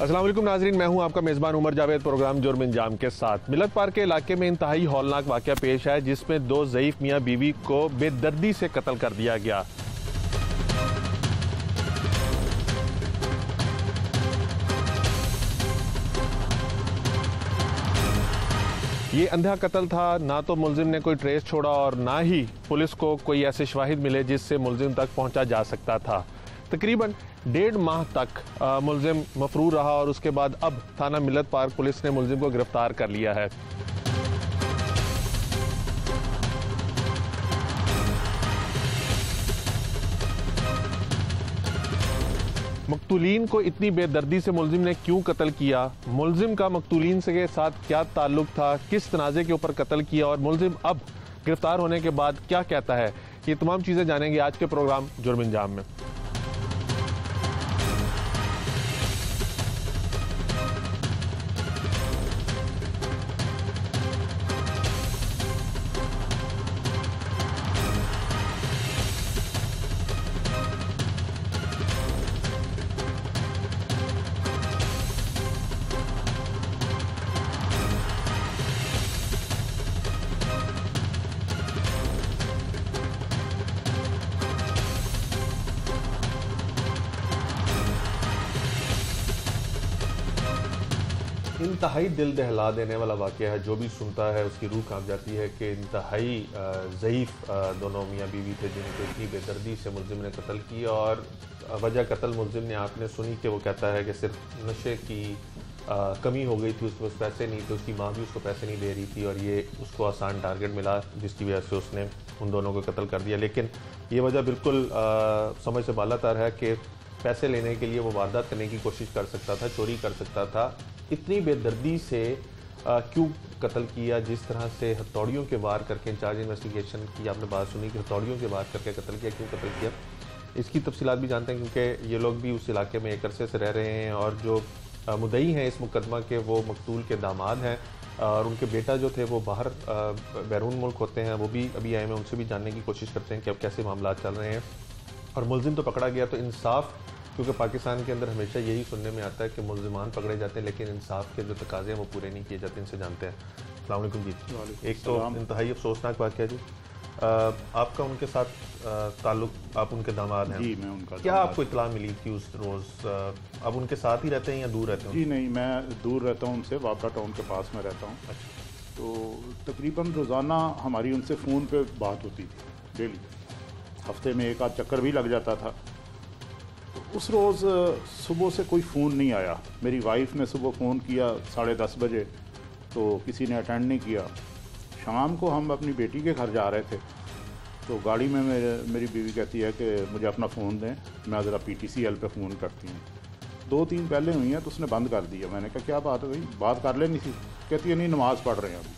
अस्सलाम वालेकुम नाजरीन, मैं हूं आपका मेज़बान उमर जावेद। प्रोग्राम जुर्म अंजाम के साथ मिलत पार्क के इलाके में इंतहाई हौलनाक वाक़या पेश आया, जिसमें दो ज़ईफ़ मियाँ बीवी को बेदर्दी से कत्ल कर दिया गया। ये अंधा कत्ल था। ना तो मुलजिम ने कोई ट्रेस छोड़ा और ना ही पुलिस को कोई ऐसे शवाहिद मिले जिससे मुलजिम तक पहुंचा जा सकता था। तकरीबन 1.5 माह तक मुलजिम मफरूर रहा और उसके बाद अब थाना मिलत पार्क पुलिस ने मुलजिम को गिरफ्तार कर लिया है। मकतूलीन को इतनी बेदर्दी से मुलजिम ने क्यों कत्ल किया, मुलजिम का मकतूलीन के साथ क्या ताल्लुक था, किस तनाज़े के ऊपर कत्ल किया और मुलजिम अब गिरफ्तार होने के बाद क्या कहता है, ये तमाम चीज़ें जानेंगे आज के प्रोग्राम जुर्म अंजाम में। इंतहाई दिल दहला देने वाला वाक़या है। जो भी सुनता है उसकी रूह कांप जाती है कि इंतहाई ज़ईफ़ दोनों मियाँ बीवी थे जिनको इतनी बेदर्दी से मुलजिम ने कत्ल किया। और वजह कत्ल मुलजिम ने आपने सुनी कि वो कहता है कि सिर्फ नशे की कमी हो गई थी, उसके पास पैसे नहीं थे, उसकी माँ भी उसको पैसे नहीं दे रही थी और ये उसको आसान टारगेट मिला जिसकी वजह से उसने उन दोनों को कत्ल कर दिया। लेकिन ये वजह बिल्कुल समझ से बालातर है कि पैसे लेने के लिए वो वारदात करने की कोशिश कर सकता था, चोरी कर सकता था। इतनी बेदर्दी से क्यों कत्ल किया, जिस तरह से हथौड़ियों के वार करके इंचार्ज इन्वेस्टिगेशन की आपने बात सुनी कि हथौड़ियों के वार करके कत्ल किया, क्यों कत्ल किया, इसकी तफसीलात भी जानते हैं क्योंकि ये लोग भी उस इलाके में एक अरसे से रह रहे हैं और जो मुद्दई हैं इस मुकदमा के वो मकतूल के दामाद हैं और उनके बेटा जो थे वो बाहर बैरून मुल्क होते हैं, वो भी अभी आए हैं। उनसे भी जानने की कोशिश करते हैं कि अब कैसे मामला चल रहे हैं। और मुलजिम तो पकड़ा गया तो इंसाफ, क्योंकि पाकिस्तान के अंदर हमेशा यही सुनने में आता है कि मुलजिमान पकड़े जाते हैं लेकिन इंसाफ के जो तकाजे हैं वो पूरे नहीं किए जाते। इनसे जानते हैं। अस्सलाम वालेकुम जी। एक तो इंतहाई अफसोसनाक वाक़या जी, आपका उनके साथ ताल्लुक, आप उनके दामाद हैं। जी, मैं उनका क्या आपको इत्तला मिली थी उस रोज़? आप उनके साथ ही रहते हैं या दूर रहते हैं? जी नहीं, मैं दूर रहता हूँ उनसे, वापरा टाउन के पास में रहता हूँ। अच्छा। तो तकरीबन रोज़ाना हमारी उनसे फ़ोन पे बात होती थी, डेली। हफ्ते में एक आध चक्कर भी लग जाता था। तो उस रोज़ सुबह से कोई फ़ोन नहीं आया। मेरी वाइफ ने सुबह फ़ोन किया 10:30 बजे, तो किसी ने अटेंड नहीं किया। शाम को हम अपनी बेटी के घर जा रहे थे तो गाड़ी में मेरी बीवी कहती है कि मुझे अपना फ़ोन दें, मैं ज़रा PTCL पे फ़ोन करती हूँ। 2-3 पहले हुई हैं तो उसने बंद कर दिया। मैंने कहा क्या बात है भाई, बात कर लेनी थी। कहती है नहीं, नमाज़ पढ़ रहे हैं अभी।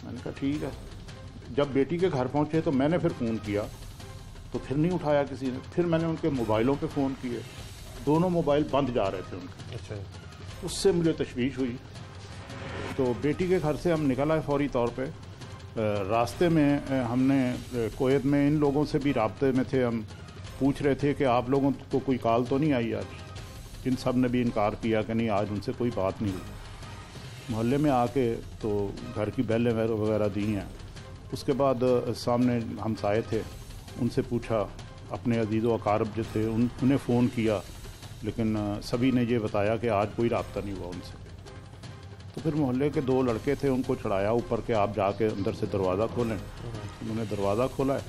मैंने कहा ठीक है। जब बेटी के घर पहुँचे तो मैंने फिर फ़ोन किया तो फिर नहीं उठाया किसी ने। फिर मैंने उनके मोबाइलों पे फ़ोन किए, दोनों मोबाइल बंद जा रहे थे उनके। अच्छा। उससे मुझे तशवीश हुई तो बेटी के घर से हम निकल आए फौरी तौर पे। रास्ते में हमने कोयत में इन लोगों से भी राब्ते में थे। हम पूछ रहे थे कि आप लोगों को कोई कॉल तो नहीं आई आज? इन सब ने भी इनकार किया कि नहीं, आज उनसे कोई बात नहीं हुई। मोहल्ले में आके तो घर की बेलें वगैरह दी हैं। उसके बाद सामने हमसाए थे, उनसे पूछा, अपने अजीज़ व अकारब जो थे उन्हें फ़ोन किया, लेकिन सभी ने ये बताया कि आज कोई राब्ता नहीं हुआ उनसे। तो फिर मोहल्ले के 2 लड़के थे, उनको चढ़ाया ऊपर के आप जाके अंदर से दरवाज़ा खोलें। उन्होंने दरवाज़ा खोला है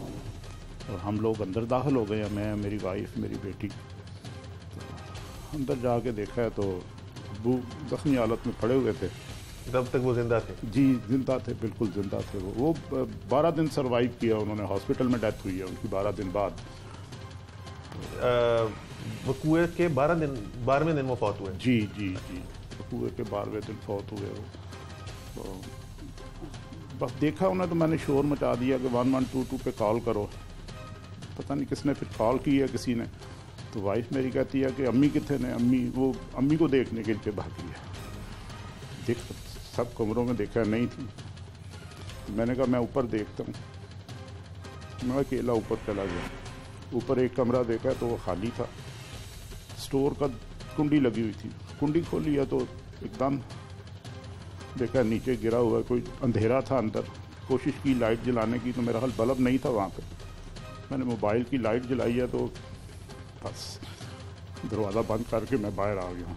और हम लोग अंदर दाखिल हो गए हैं, मैं, मेरी वाइफ, मेरी बेटी। तो अंदर जाके देखा है तो अब्बू ज़ख्मी हालत में पड़े हुए थे। तब तक वो जिंदा थे? जी जिंदा थे, बिल्कुल जिंदा थे। वो 12 दिन सर्वाइव किया उन्होंने। हॉस्पिटल में डेथ हुई है उनकी 12 दिन बाद। वकूए के 12वें दिन वो फौत हुए? जी जी जी, वकूए के 12वें दिन फौत हुए वो। तो बस देखा उन्हें तो मैंने शोर मचा दिया कि 1122 पे कॉल करो। पता नहीं किसने फिर कॉल की है किसी ने। तो वाइफ मेरी कहती है कि अम्मी कितने ने? अम्मी को देखने के लिए भागी है। देख सब कमरों में देखा, नहीं थी। मैंने कहा मैं ऊपर देखता हूँ। मैं अकेला ऊपर चला गया। ऊपर एक कमरा देखा तो वो खाली था। स्टोर का कुंडी लगी हुई थी। कुंडी खोली है तो एकदम देखा नीचे गिरा हुआ, कोई अंधेरा था अंदर। कोशिश की लाइट जलाने की तो मेरा हाल बल्ब नहीं था वहाँ पे। मैंने मोबाइल की लाइट जलाई है तो बस दरवाज़ा बंद करके मैं बाहर आ गया।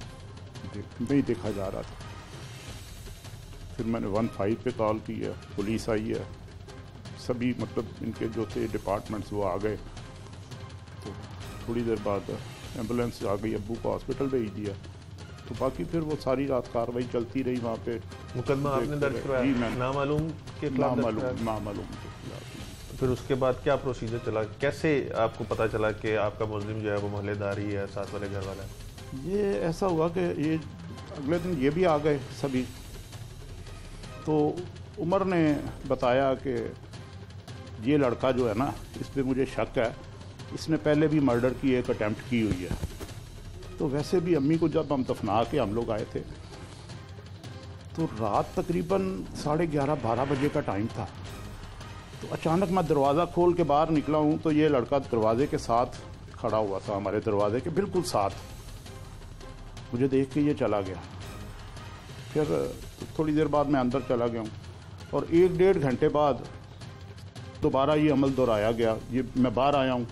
नहीं देखा जा रहा था। फिर मैंने 15 पे कॉल की है, पुलिस आई है, सभी मतलब इनके जो थे डिपार्टमेंट्स वो आ गए। तो थोड़ी देर बाद एम्बुलेंस आ गई, अब्बू को हॉस्पिटल भेज दिया। तो बाकी फिर वो सारी रात कार्रवाई चलती रही वहाँ पे। मुकदमा आपने दर्ज करवाया नामालूम के खिलाफ? नामालूम के खिलाफ। फिर उसके बाद क्या प्रोसीजर चला? कैसे आपको पता चला कि आपका मुल्जिम जो है वो मोहल्लेदारी है, साथ वाले घर वाला है? ये ऐसा हुआ कि ये अगले दिन ये भी आ गए सभी। तो उमर ने बताया कि ये लड़का जो है ना, इस पर मुझे शक है, इसने पहले भी मर्डर की एक अटैम्प्ट की हुई है। तो वैसे भी अम्मी को जब हम दफना के हम लोग आए थे तो रात तकरीबन 11:30-12 बजे का टाइम था। तो अचानक मैं दरवाज़ा खोल के बाहर निकला हूँ तो ये लड़का दरवाजे के साथ खड़ा हुआ था, हमारे दरवाजे के बिल्कुल साथ। मुझे देख के ये चला गया। फिर थोड़ी देर बाद मैं अंदर चला गया हूँ और 1-1.5 घंटे बाद दोबारा ये अमल दोहराया गया। ये मैं बाहर आया हूँ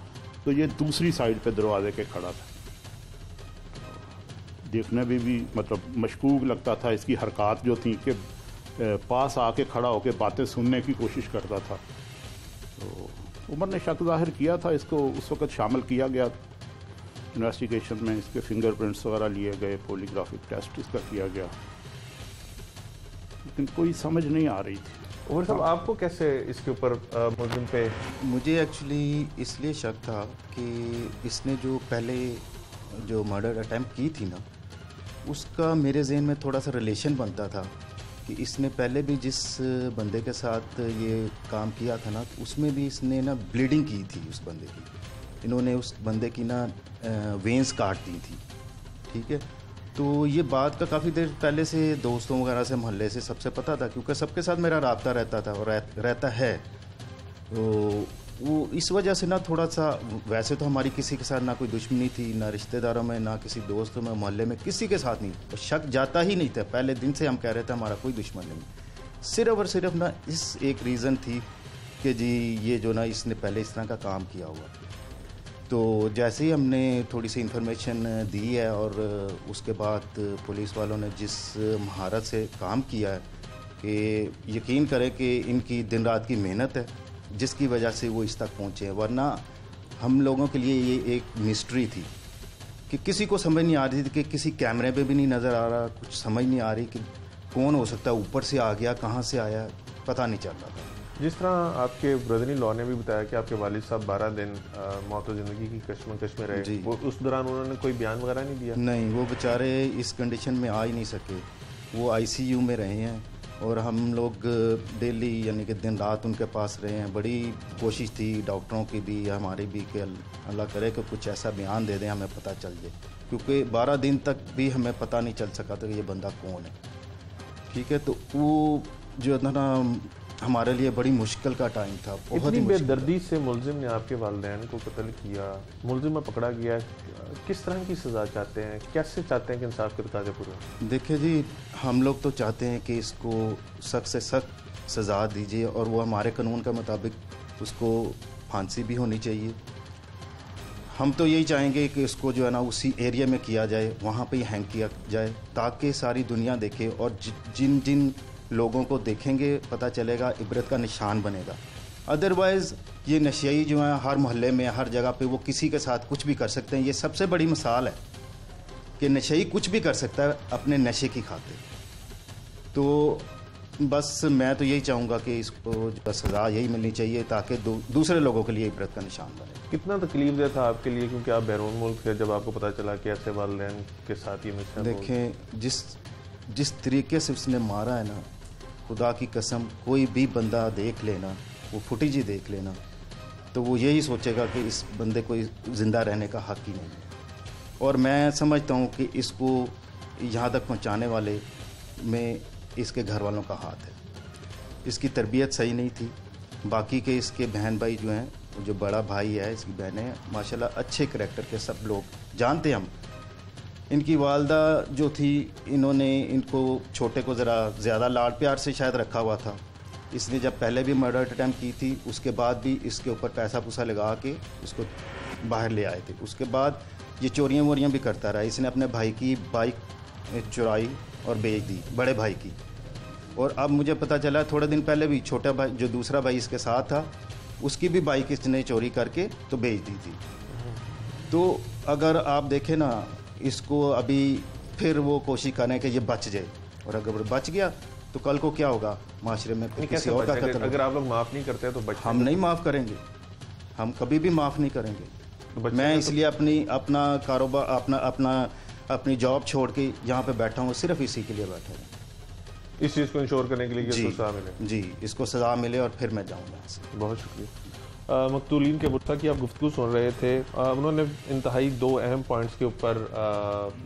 तो ये दूसरी साइड पे दरवाजे के खड़ा था। देखने में भी मतलब मशकूक लगता था। इसकी हरकत जो थी कि पास आके खड़ा होकर बातें सुनने की कोशिश करता था। तो उमर ने शक जाहिर किया था, इसको उस वक़्त शामिल किया गया इन्वेस्टिगेशन में। इसके फिंगरप्रिंट्स वगैरह लिए गए, पॉलीग्राफिक टेस्ट इसका किया गया, लेकिन कोई समझ नहीं आ रही थी। उमर साहब, आपको कैसे इसके ऊपर मुल्जिम पे? मुझे एक्चुअली इसलिए शक था कि इसने जो पहले जो मर्डर अटैम्प्ट की थी ना, उसका मेरे जहन में थोड़ा सा रिलेशन बनता था कि इसने पहले भी जिस बंदे के साथ ये काम किया था ना, उसमें भी इसने ना ब्लीडिंग की थी उस बंदे की। इन्होंने उस बंदे की ना वेंस काट दी थी, ठीक है। तो ये बात का काफ़ी देर पहले से दोस्तों वगैरह से, मोहल्ले से सबसे पता था, क्योंकि सबके साथ मेरा राब्ता रहता था और रहता है। तो वो इस वजह से ना थोड़ा सा, वैसे तो हमारी किसी के साथ ना कोई दुश्मनी थी, ना रिश्तेदारों में, ना किसी दोस्तों में, मोहल्ले में, किसी के साथ नहीं। तो शक जाता ही नहीं था। पहले दिन से हम कह रहे थे हमारा कोई दुश्मन नहीं। सिर्फ और सिर्फ ना इस एक रीज़न थी कि जी ये जो ना इसने पहले इस तरह का काम किया हुआ। तो जैसे ही हमने थोड़ी सी इन्फॉर्मेशन दी है और उसके बाद पुलिस वालों ने जिस महारत से काम किया है कि यकीन करें कि इनकी दिन रात की मेहनत है जिसकी वजह से वो इस तक पहुँचे हैं। वरना हम लोगों के लिए ये एक मिस्ट्री थी कि किसी को समझ नहीं आ रही थी, कि किसी कैमरे पे भी नहीं नज़र आ रहा, कुछ समझ नहीं आ रही कि कौन हो सकता है, ऊपर से आ गया, कहाँ से आया, पता नहीं चल रहा था। जिस तरह आपके ब्रदर इन लॉ ने भी बताया कि आपके वालिद साहब 12 दिन मौत और ज़िंदगी की कश्मकश में रहे, वो उस दौरान उन्होंने कोई बयान वगैरह नहीं दिया? नहीं, वो बेचारे इस कंडीशन में आ ही नहीं सके। वो ICU में रहे हैं और हम लोग डेली यानी कि दिन रात उनके पास रहे हैं। बड़ी कोशिश थी डॉक्टरों की भी, हमारी भी, कि अल्लाह करे कि कुछ ऐसा बयान दे दें, हमें पता चल जाए, क्योंकि 12 दिन तक भी हमें पता नहीं चल सका था कि ये बंदा कौन है, ठीक है। तो वो जो है ना हमारे लिए बड़ी मुश्किल का टाइम था। बहुत ही बेदर्दी से मुल्जिम ने आपके वालिदैन को कत्ल किया, मुल्जिम में पकड़ा गया, किस तरह की सज़ा चाहते हैं, कैसे चाहते हैं कि इंसाफ के तकाज़े पूरे हों? देखिए जी, हम लोग तो चाहते हैं कि इसको सख्त से सख्त सज़ा दीजिए और वो हमारे कानून के मुताबिक उसको फांसी भी होनी चाहिए। हम तो यही चाहेंगे कि इसको जो है ना उसी एरिया में किया जाए, वहाँ पे ही हैंग किया जाए, ताकि सारी दुनिया देखे और जिन जिन लोगों को देखेंगे पता चलेगा, इबरत का निशान बनेगा। अदरवाइज़ ये नशेई जो है हर मोहल्ले में, हर जगह पे वो किसी के साथ कुछ भी कर सकते हैं। ये सबसे बड़ी मिसाल है कि नशेई कुछ भी कर सकता है अपने नशे की खातिर। तो बस मैं तो यही चाहूँगा कि इसको जो सज़ा यही मिलनी चाहिए ताकि दूसरे लोगों के लिए इबरत का निशान बने। कितना तकलीफदेह था आपके लिए, क्योंकि आप बैरून मुल्क थे, जब आपको पता चला कि ऐसे वालिदैन के साथ ये मिसहैप? देखें, जिस तरीके से उसने मारा है ना, खुदा की कसम कोई भी बंदा देख लेना, वो फुटेज ही देख लेना, तो वो यही सोचेगा कि इस बंदे को ज़िंदा रहने का हक़ ही नहीं है। और मैं समझता हूँ कि इसको यहाँ तक पहुँचाने वाले में इसके घर वालों का हाथ है। इसकी तरबियत सही नहीं थी। बाकी के इसके बहन भाई जो हैं, जो बड़ा भाई है, इसकी बहनें, माशाल्लाह अच्छे करैक्टर के सब लोग जानते हैं हम इनकी वालदा जो थी, इन्होंने इनको छोटे को ज़रा ज़्यादा लाड प्यार से शायद रखा हुआ था। इसने जब पहले भी मर्डर अटैम्प्ट की थी, उसके बाद भी इसके ऊपर पैसा पुसा लगा के उसको बाहर ले आए थे। उसके बाद ये चोरियाँ वोरियाँ भी करता रहा। इसने अपने भाई की बाइक चुराई और बेच दी, बड़े भाई की। और अब मुझे पता चला थोड़े दिन पहले भी छोटा भाई, जो दूसरा भाई इसके साथ था, उसकी भी बाइक इसने चोरी करके तो बेच दी थी। तो अगर आप देखें ना, इसको अभी फिर वो कोशिश करें कि ये बच जाए, और अगर वो बच गया तो कल को क्या होगा माशरे में, फिर किसी और का कत्ल। अगर आप लोग माफ़ नहीं करते तो हम नहीं माफ़ करेंगे, हम कभी भी माफ़ नहीं करेंगे। मैं इसलिए अपना कारोबार, अपनी जॉब छोड़ के यहाँ पे बैठा हूँ, सिर्फ इसी के लिए बैठा हूँ, इस चीज़ को इंश्योर करने के लिए कि इसको सज़ा मिले। जी, इसको सज़ा मिले और फिर मैं जाऊँगा यहाँ से। बहुत शुक्रिया। मकतूलीन के मुद्दा की आप गुफ्तगू सुन रहे थे। उन्होंने इंतहाई दो अहम पॉइंट्स के ऊपर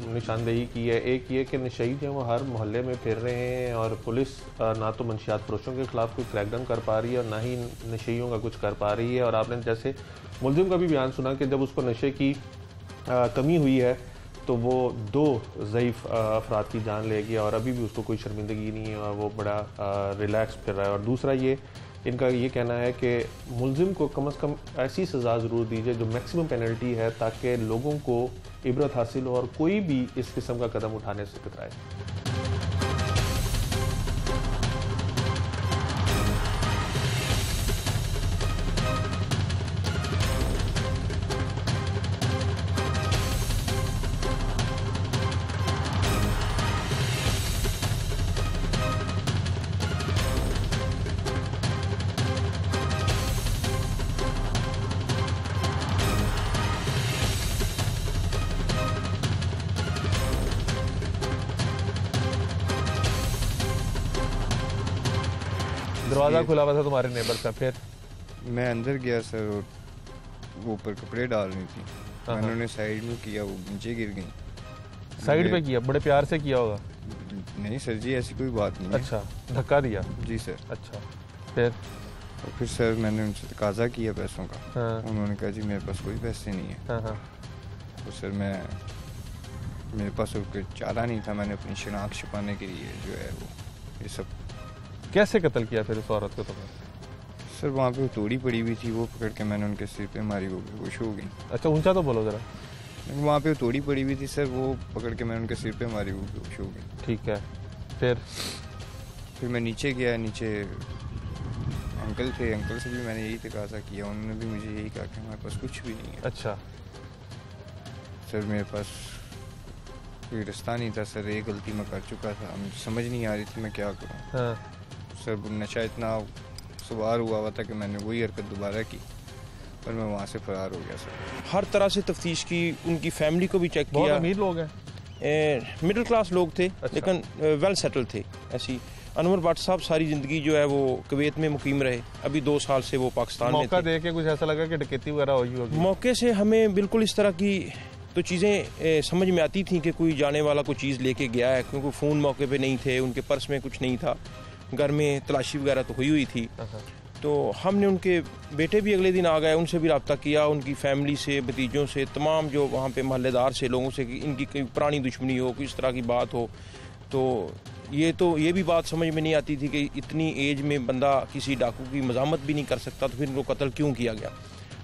निशानदेही की है। एक ये कि नशई जो है वो हर मोहल्ले में फिर रहे हैं और पुलिस ना तो मंशियात फरोशों के ख़िलाफ़ कोई क्रैकडाउन कर पा रही है और ना ही नशइयों का कुछ कर पा रही है। और आपने जैसे मुलजिम का भी बयान सुना कि जब उसको नशे की कमी हुई है तो वो 2 ज़ईफ़ अफराद की जान ले गया और अभी भी उसको कोई शर्मिंदगी नहीं है और वो बड़ा रिलैक्स फिर रहा है। और दूसरा ये इनका ये कहना है कि मुलजिम को कम से कम ऐसी सज़ा ज़रूर दीजिए जो मैक्सिमम पेनल्टी है, ताकि लोगों को इबरत हासिल हो और कोई भी इस किस्म का कदम उठाने से कतराए। दरवाज़ा खुला हुआ था तुम्हारे नेबर का, फिर मैं अंदर गया सर, और वो ऊपर कपड़े डाल रही थी, मैंने उन्हें साइड में किया, वो नीचे गिर गई। साइड पे किया? बड़े प्यार से किया होगा? नहीं सर जी, ऐसी कोई बात नहीं है। अच्छा, धक्का दिया? जी सर। अच्छा, फिर? और फिर सर मैंने उनसे तकाजा किया पैसों का। हाँ। उन्होंने कहा जी मेरे पास कोई पैसे नहीं है। हाँ हाँ। तो सर मेरे पास कोई चारा नहीं था, मैंने अपनी शनाख्त छुपाने के लिए जो है वो ये सब। कैसे कत्ल किया फिर उस औरत को तुमने? सर वहाँ पे तोड़ी पड़ी हुई थी, वो पकड़ के मैंने उनके सिर पे मारी, वो बेहोश हो गई। अच्छा, ऊंचा तो बोलो ज़रा। वहाँ पे तोड़ी पड़ी हुई थी सर, वो पकड़ के मैंने उनके सिर पे मारी, वो बेहोश हो गई। ठीक है, फिर मैं नीचे गया, नीचे अंकल थे, अंकल से भी मैंने यही तकाजा किया, उन्होंने भी मुझे यही कहा कि हमारे पास कुछ भी नहीं है। अच्छा सर मेरे पास कोई रास्ता नहीं था सर, एक गलती मैं कर चुका था, मुझे समझ नहीं आ रही थी मैं क्या करूँ। हाँ। सर नशा इतना सवार हुआ था कि मैंने वही हरकत दोबारा की और मैं वहाँ से फरार हो गया सर। हर तरह से तफ्तीश की, उनकी फैमिली को भी चेक किया। बहुत अमीर लोग हैं? मिडिल क्लास लोग थे। अच्छा। लेकिन वेल सेटल थे। ऐसी अनवर भट्ट साहब सारी ज़िंदगी जो है वो कुवैत में मुकीम रहे, अभी 2 साल से वो पाकिस्तान में थे। मौका देख के कुछ ऐसा लगा कि डकैती वगैरह हुई होगी? मौके से हमें बिल्कुल इस तरह की तो चीज़ें समझ में आती थी कि कोई जाने वाला कोई चीज़ लेके गया है, क्योंकि फ़ोन मौके पे नहीं थे, उनके पर्स में कुछ नहीं था, घर में तलाशी वगैरह तो हुई थी। तो हमने उनके बेटे भी अगले दिन आ गए, उनसे भी रब्ता किया, उनकी फैमिली से, भतीजों से, तमाम जो वहाँ पे मोहल्लेदार से लोगों से कि इनकी कोई पुरानी दुश्मनी हो, कोई इस तरह की बात हो। तो ये भी बात समझ में नहीं आती थी कि इतनी एज में बंदा किसी डाकू की मज़ामत भी नहीं कर सकता, तो फिर इनको कत्ल क्यों किया गया।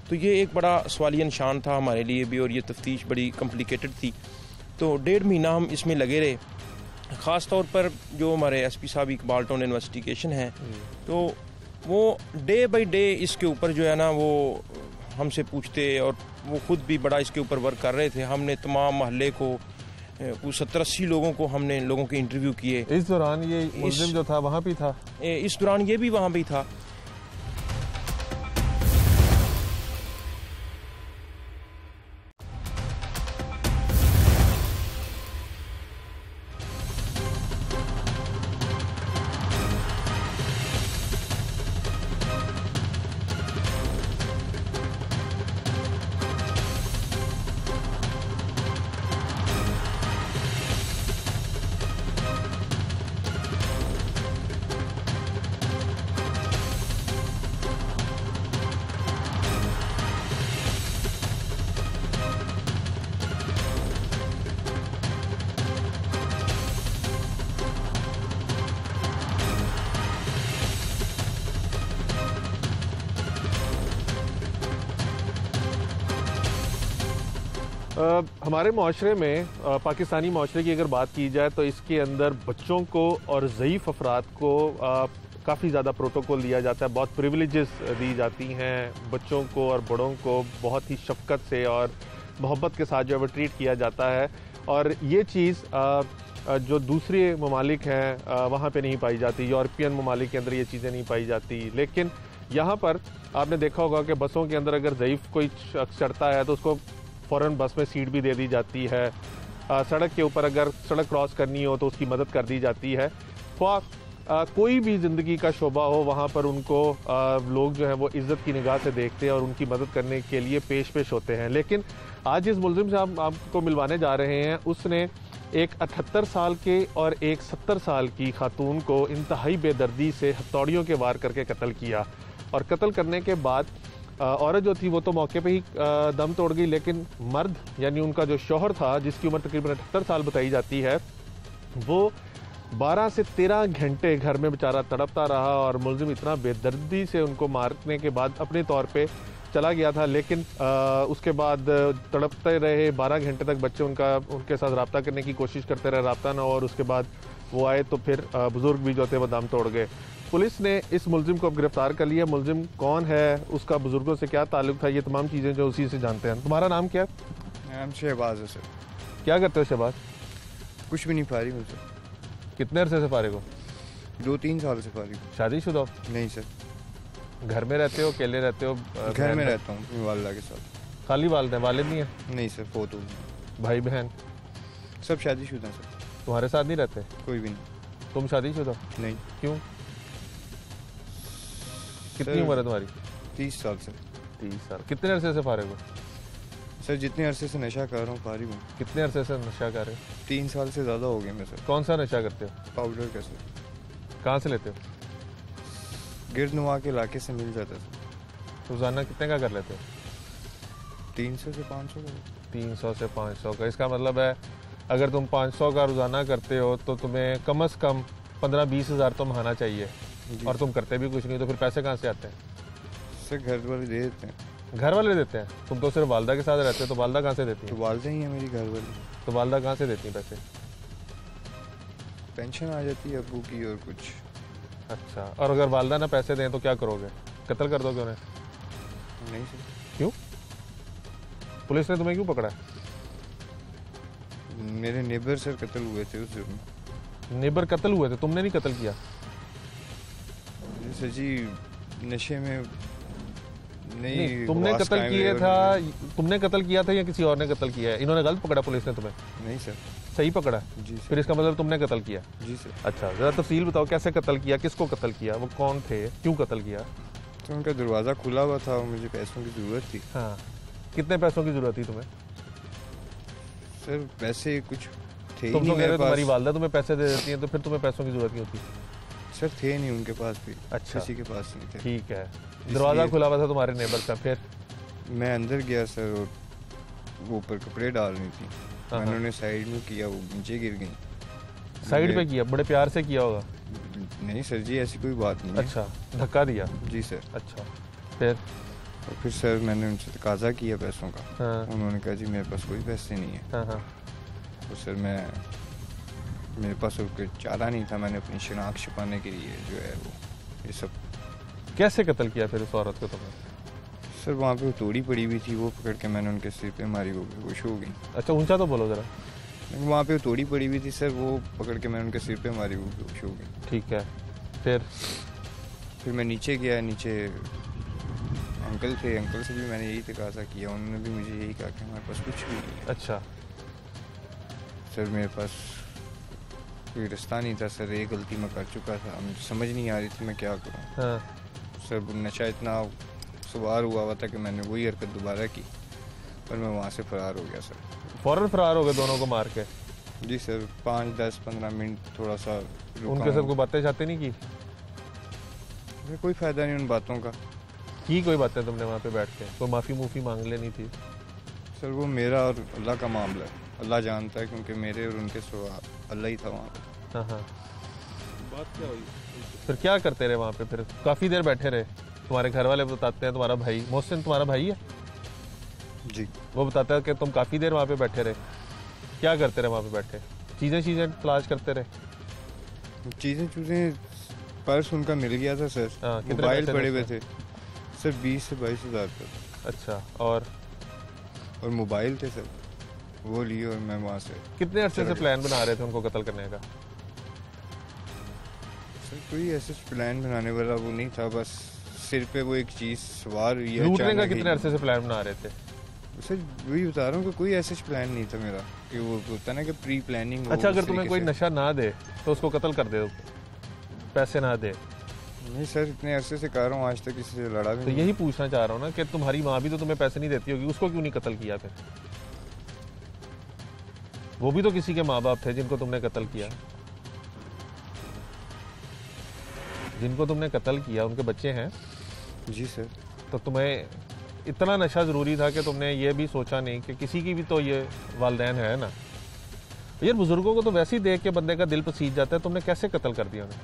तो ये एक बड़ा सवालिया निशान था हमारे लिए भी, और ये तफ्तीश बड़ी कॉम्प्लिकेटेड थी। तो 1.5 महीना हम इसमें लगे रहे। ख़ास तौर पर जो हमारे एसपी साहब इकबाल टाउन इन्वेस्टिगेशन है, तो वो डे बाय डे इसके ऊपर जो है ना वो हमसे पूछते, और वो ख़ुद भी बड़ा इसके ऊपर वर्क कर रहे थे। हमने तमाम मोहल्ले को 70-80 लोगों को हमने लोगों के इंटरव्यू किए। इस दौरान ये मुलजिम जो था वहाँ भी था? इस दौरान ये भी वहाँ भी था। हमारे माशरे में पाकिस्तानी माशरे की अगर बात की जाए तो इसके अंदर बच्चों को और ज़ईफ़ अफराद को काफ़ी ज़्यादा प्रोटोकॉल दिया जाता है, बहुत प्रिविलेजेस दी जाती हैं। बच्चों को और बड़ों को बहुत ही शफ़क़त से और मोहब्बत के साथ जो है वो ट्रीट किया जाता है, और ये चीज़ जो दूसरे ममालिक हैं वहाँ पे नहीं पाई जाती। यूरोपियन ममालिक के अंदर ये चीज़ें नहीं पाई जाती, लेकिन यहाँ पर आपने देखा होगा कि बसों के अंदर अगर ज़ईफ़ कोई शख्स चढ़ता है तो उसको फ़ौरन बस में सीट भी दे दी जाती है। सड़क के ऊपर अगर सड़क क्रॉस करनी हो तो उसकी मदद कर दी जाती है। कोई भी ज़िंदगी का शोबा हो वहाँ पर उनको लोग जो हैं वो इज़्ज़त की निगाह से देखते हैं और उनकी मदद करने के लिए पेश होते हैं। लेकिन आज जिस मुल्ज़िम से हम आपको मिलवाने जा रहे हैं उसने एक 78 साल के और एक 70 साल की खातून को इंतहाई बेदर्दी से हथौड़ियों के वार करके कत्ल किया, और कत्ल करने के बाद औरत जो थी वो तो मौके पे ही दम तोड़ गई, लेकिन मर्द यानी उनका जो शौहर था जिसकी उम्र तकरीबन 78 साल बताई जाती है, वो 12 से 13 घंटे घर में बेचारा तड़पता रहा, और मुल्ज़िम इतना बेदर्दी से उनको मारने के बाद अपने तौर पे चला गया था। लेकिन उसके बाद तड़पते रहे 12 घंटे तक, बच्चे उनके साथ रब्ता करने की कोशिश करते रहे, रब्ता ना, और उसके बाद वो आए तो फिर बुज़ुर्ग भी जो थे वो दम तोड़ गए। पुलिस ने इस मुल्ज़िम को अब गिरफ्तार कर लिया। मुल्ज़िम कौन है, उसका बुज़ुर्गों से क्या ताल्लुक़ था, ये तमाम चीज़ें जो उसी से जानते हैं। तुम्हारा नाम क्या है? नाम शहबाज है सर। क्या करते हो शहबाज? कुछ भी नहीं, फारिग हूँ सर। कितने अरसे से फारिग हो? 2-3 साल से फारिग। शादीशुदा हो? नहीं सर। घर में रहते हो, अकेले रहते हो? घर में रहता हूँ अपनी वालिदा के साथ। खाली वालिद नहीं है? नहीं सर, फोत हो गए। भाई बहन सब शादीशुदा सर। तुम्हारे साथ नहीं रहते? कोई भी नहीं। तुम शादीशुदा? नहीं। क्यों? कितनी उम्र है तुम्हारी? 30 साल से। 30 साल। कितने अरसे से फारिग हो? सर जितने अरसे से नशा कर रहा हूँ फारिग हूँ। कितने अरसे से नशा कर रहे हो? 3 साल से ज़्यादा हो गए मैं सर। कौन सा नशा करते हो? पाउडर का सर। कहाँ से लेते हो? गिरदनुमा के इलाके से मिल जाता है सर। रोज़ाना कितने का कर लेते हो? 300 से 500 का। 300 से 500 का। इसका मतलब है अगर तुम 500 का रोज़ाना करते हो तो तुम्हें कम से कम 15-20 हज़ार तो महाना चाहिए, और तुम करते भी कुछ नहीं, तो फिर पैसे कहाँ से आते हैं? सर घर वाले दे देते हैं। घर वाले देते हैं? तुम तो सिर्फ वालदा के साथ रहते हो, तो वालदा कहाँ से देती तो है? वालदा ही है मेरी घर वाली। तो वालदा कहाँ से देती हैं पैसे? पेंशन आ जाती है अब्बू की और कुछ। अच्छा, और अगर वालदा ना पैसे दें तो क्या करोगे? कत्ल कर दोगे उन्हें? नहीं सर। क्यों? पुलिस ने तुम्हें क्यों पकड़ा? मेरे नेबर सर कत्ल हुए थे उस जुर्म। नेबर कत्ल हुए थे, तुमने नहीं कत्ल किया? सर जी नशे में नहीं। तुमने वास कत्ल कायम किया रहे था? और तुमने कत्ल किया था या किसी और ने कत्ल किया है? इन्होंने गलत पकड़ा पुलिस ने तुम्हें? नहीं सर। सही पकड़ा? जी सर। फिर इसका मतलब तुमने कत्ल किया? जी सर। अच्छा, जरा तफसील बताओ, कैसे कत्ल किया, किसको कत्ल किया, वो कौन थे, क्यों कत्ल किया? तो उनका दरवाज़ा खुला हुआ था और मुझे पैसों की ज़रूरत थी। हाँ, कितने पैसों की जरूरत थी तुम्हें? सर पैसे कुछ थे ही तुम नहीं तो कह रहे मेरे हो तुम्हारी पास। वालदा तुम्हें पैसे दे देती हैं, तो फिर तुम्हें पैसों की जरूरत नहीं होती? सर थे नहीं उनके पास भी। अच्छा। किसी के पास नहीं थे। ठीक है। दरवाज़ा खुला हुआ था तुम्हारे नेबर का, फिर? मैं अंदर गया सर और वो ऊपर कपड़े डाल रही थी। हाँ। मैंने उन्हें साइड में किया, वो नीचे गिर गई। साइड पे किया? बड़े प्यार से किया होगा? नहीं सर जी ऐसी कोई बात नहीं है। अच्छा, धक्का दिया? जी सर। अच्छा, फिर? और फिर सर मैंने उनसे तकाजा किया पैसों का। हाँ उन्होंने कहा जी मेरे पास कोई पैसे नहीं है। हाँ हाँ। तो सर मेरे पास और कोई चारा नहीं था। मैंने अपनी शनाख्त छुपाने के लिए जो है वो ये सब। कैसे कत्ल किया फिर उस औरत को तुमने? सर वहाँ पे वो तोड़ी पड़ी हुई थी, वो पकड़ के मैंने उनके सिर पे मारी, वो बेहोश हो गई। अच्छा, ऊंचा तो बोलो जरा। वहाँ पे वो तोड़ी पड़ी हुई थी सर, वो पकड़ के मैंने उनके सिर पे मारी, वो बेहोश हो गई। ठीक है, फिर मैं नीचे गया। नीचे अंकल थे, अंकल से भी मैंने यही तकाजा किया। उन्होंने भी मुझे यही कहा कि हमारे पास कुछ भी नहीं है। अच्छा सर मेरे पास कोई रास्ता नहीं था सर, एक गलती मैं कर चुका था, मुझे समझ नहीं आ रही थी मैं क्या करूँ। हाँ। सर नशा इतना सवार हुआ था कि मैंने वही हरकत दोबारा की और मैं वहाँ से फरार हो गया सर। फौरन फरार हो गए दोनों को मार के? जी सर, 5, 10, 15 मिनट थोड़ा सा उनके साथ कोई बातें चाहते नहीं की? कोई फ़ायदा नहीं उन बातों का। की कोई बातें तुमने वहाँ पे बैठ के? कोई माफ़ी मूफ़ी मांग लेनी थी? सर वो मेरा और अल्लाह का मामला है, अल्लाह जानता है, क्योंकि मेरे और उनके सिवा अल्लाह ही था वहाँ पे। हाँ हाँ। बात क्या हुई फिर? क्या करते रहे वहाँ पे? फिर काफ़ी देर बैठे रहे? तुम्हारे घर वाले बताते हैं तुम्हारा भाई मोहसिन तुम्हारा भाई है? जी। वो बताता है कि तुम काफ़ी देर वहाँ पे बैठे रहे, क्या करते रहे वहाँ पे बैठे? चीज़ें तलाश करते रहे? चीज़ें पर्स उनका मिल गया था सर। हाँ, कितने मोबाइल पैसे पड़े थे हुए थे सर, 20 से 22 हज़ार तक। अच्छा, और मोबाइल थे सर, वो लिए और मैं वहाँ से। कितने अरसे से प्लान बना रहे थे उनको कत्ल करने का? सर कोई ऐसे प्लान बनाने वाला वो नहीं था, बस सिर पे वो एक चीज़ सवार हुई है। लूटने का अचानक कितने ही। अरसे से प्लान बना रहे थे? सर वही बता रहा हूँ कि कोई ऐसा प्लान नहीं था मेरा कि वो होता ना कि प्री प्लानिंग। अच्छा, अगर तुम्हें कोई नशा ना दे तो उसको कत्ल कर दे, पैसे ना दे? नहीं सर, इतने अरसे से कर रहा हूँ, आज तक किसी से लड़ा भी तो नहीं। यही पूछना चाह रहा हूँ ना कि तुम्हारी माँ भी तो तुम्हें पैसे नहीं देती होगी, उसको क्यों नहीं कत्ल किया फिर? वो भी तो किसी के माँ बाप थे जिनको तुमने कत्ल किया। जिनको तुमने कत्ल किया उनके बच्चे हैं। जी सर। तो तुम्हें इतना नशा ज़रूरी था कि तुमने ये भी सोचा नहीं कि किसी की भी तो ये वालिदैन है ना यार। बुजुर्गों को तो वैसे ही देख के बंदे का दिल पसीज जाता है, तुमने कैसे कत्ल कर दिया उन्हें?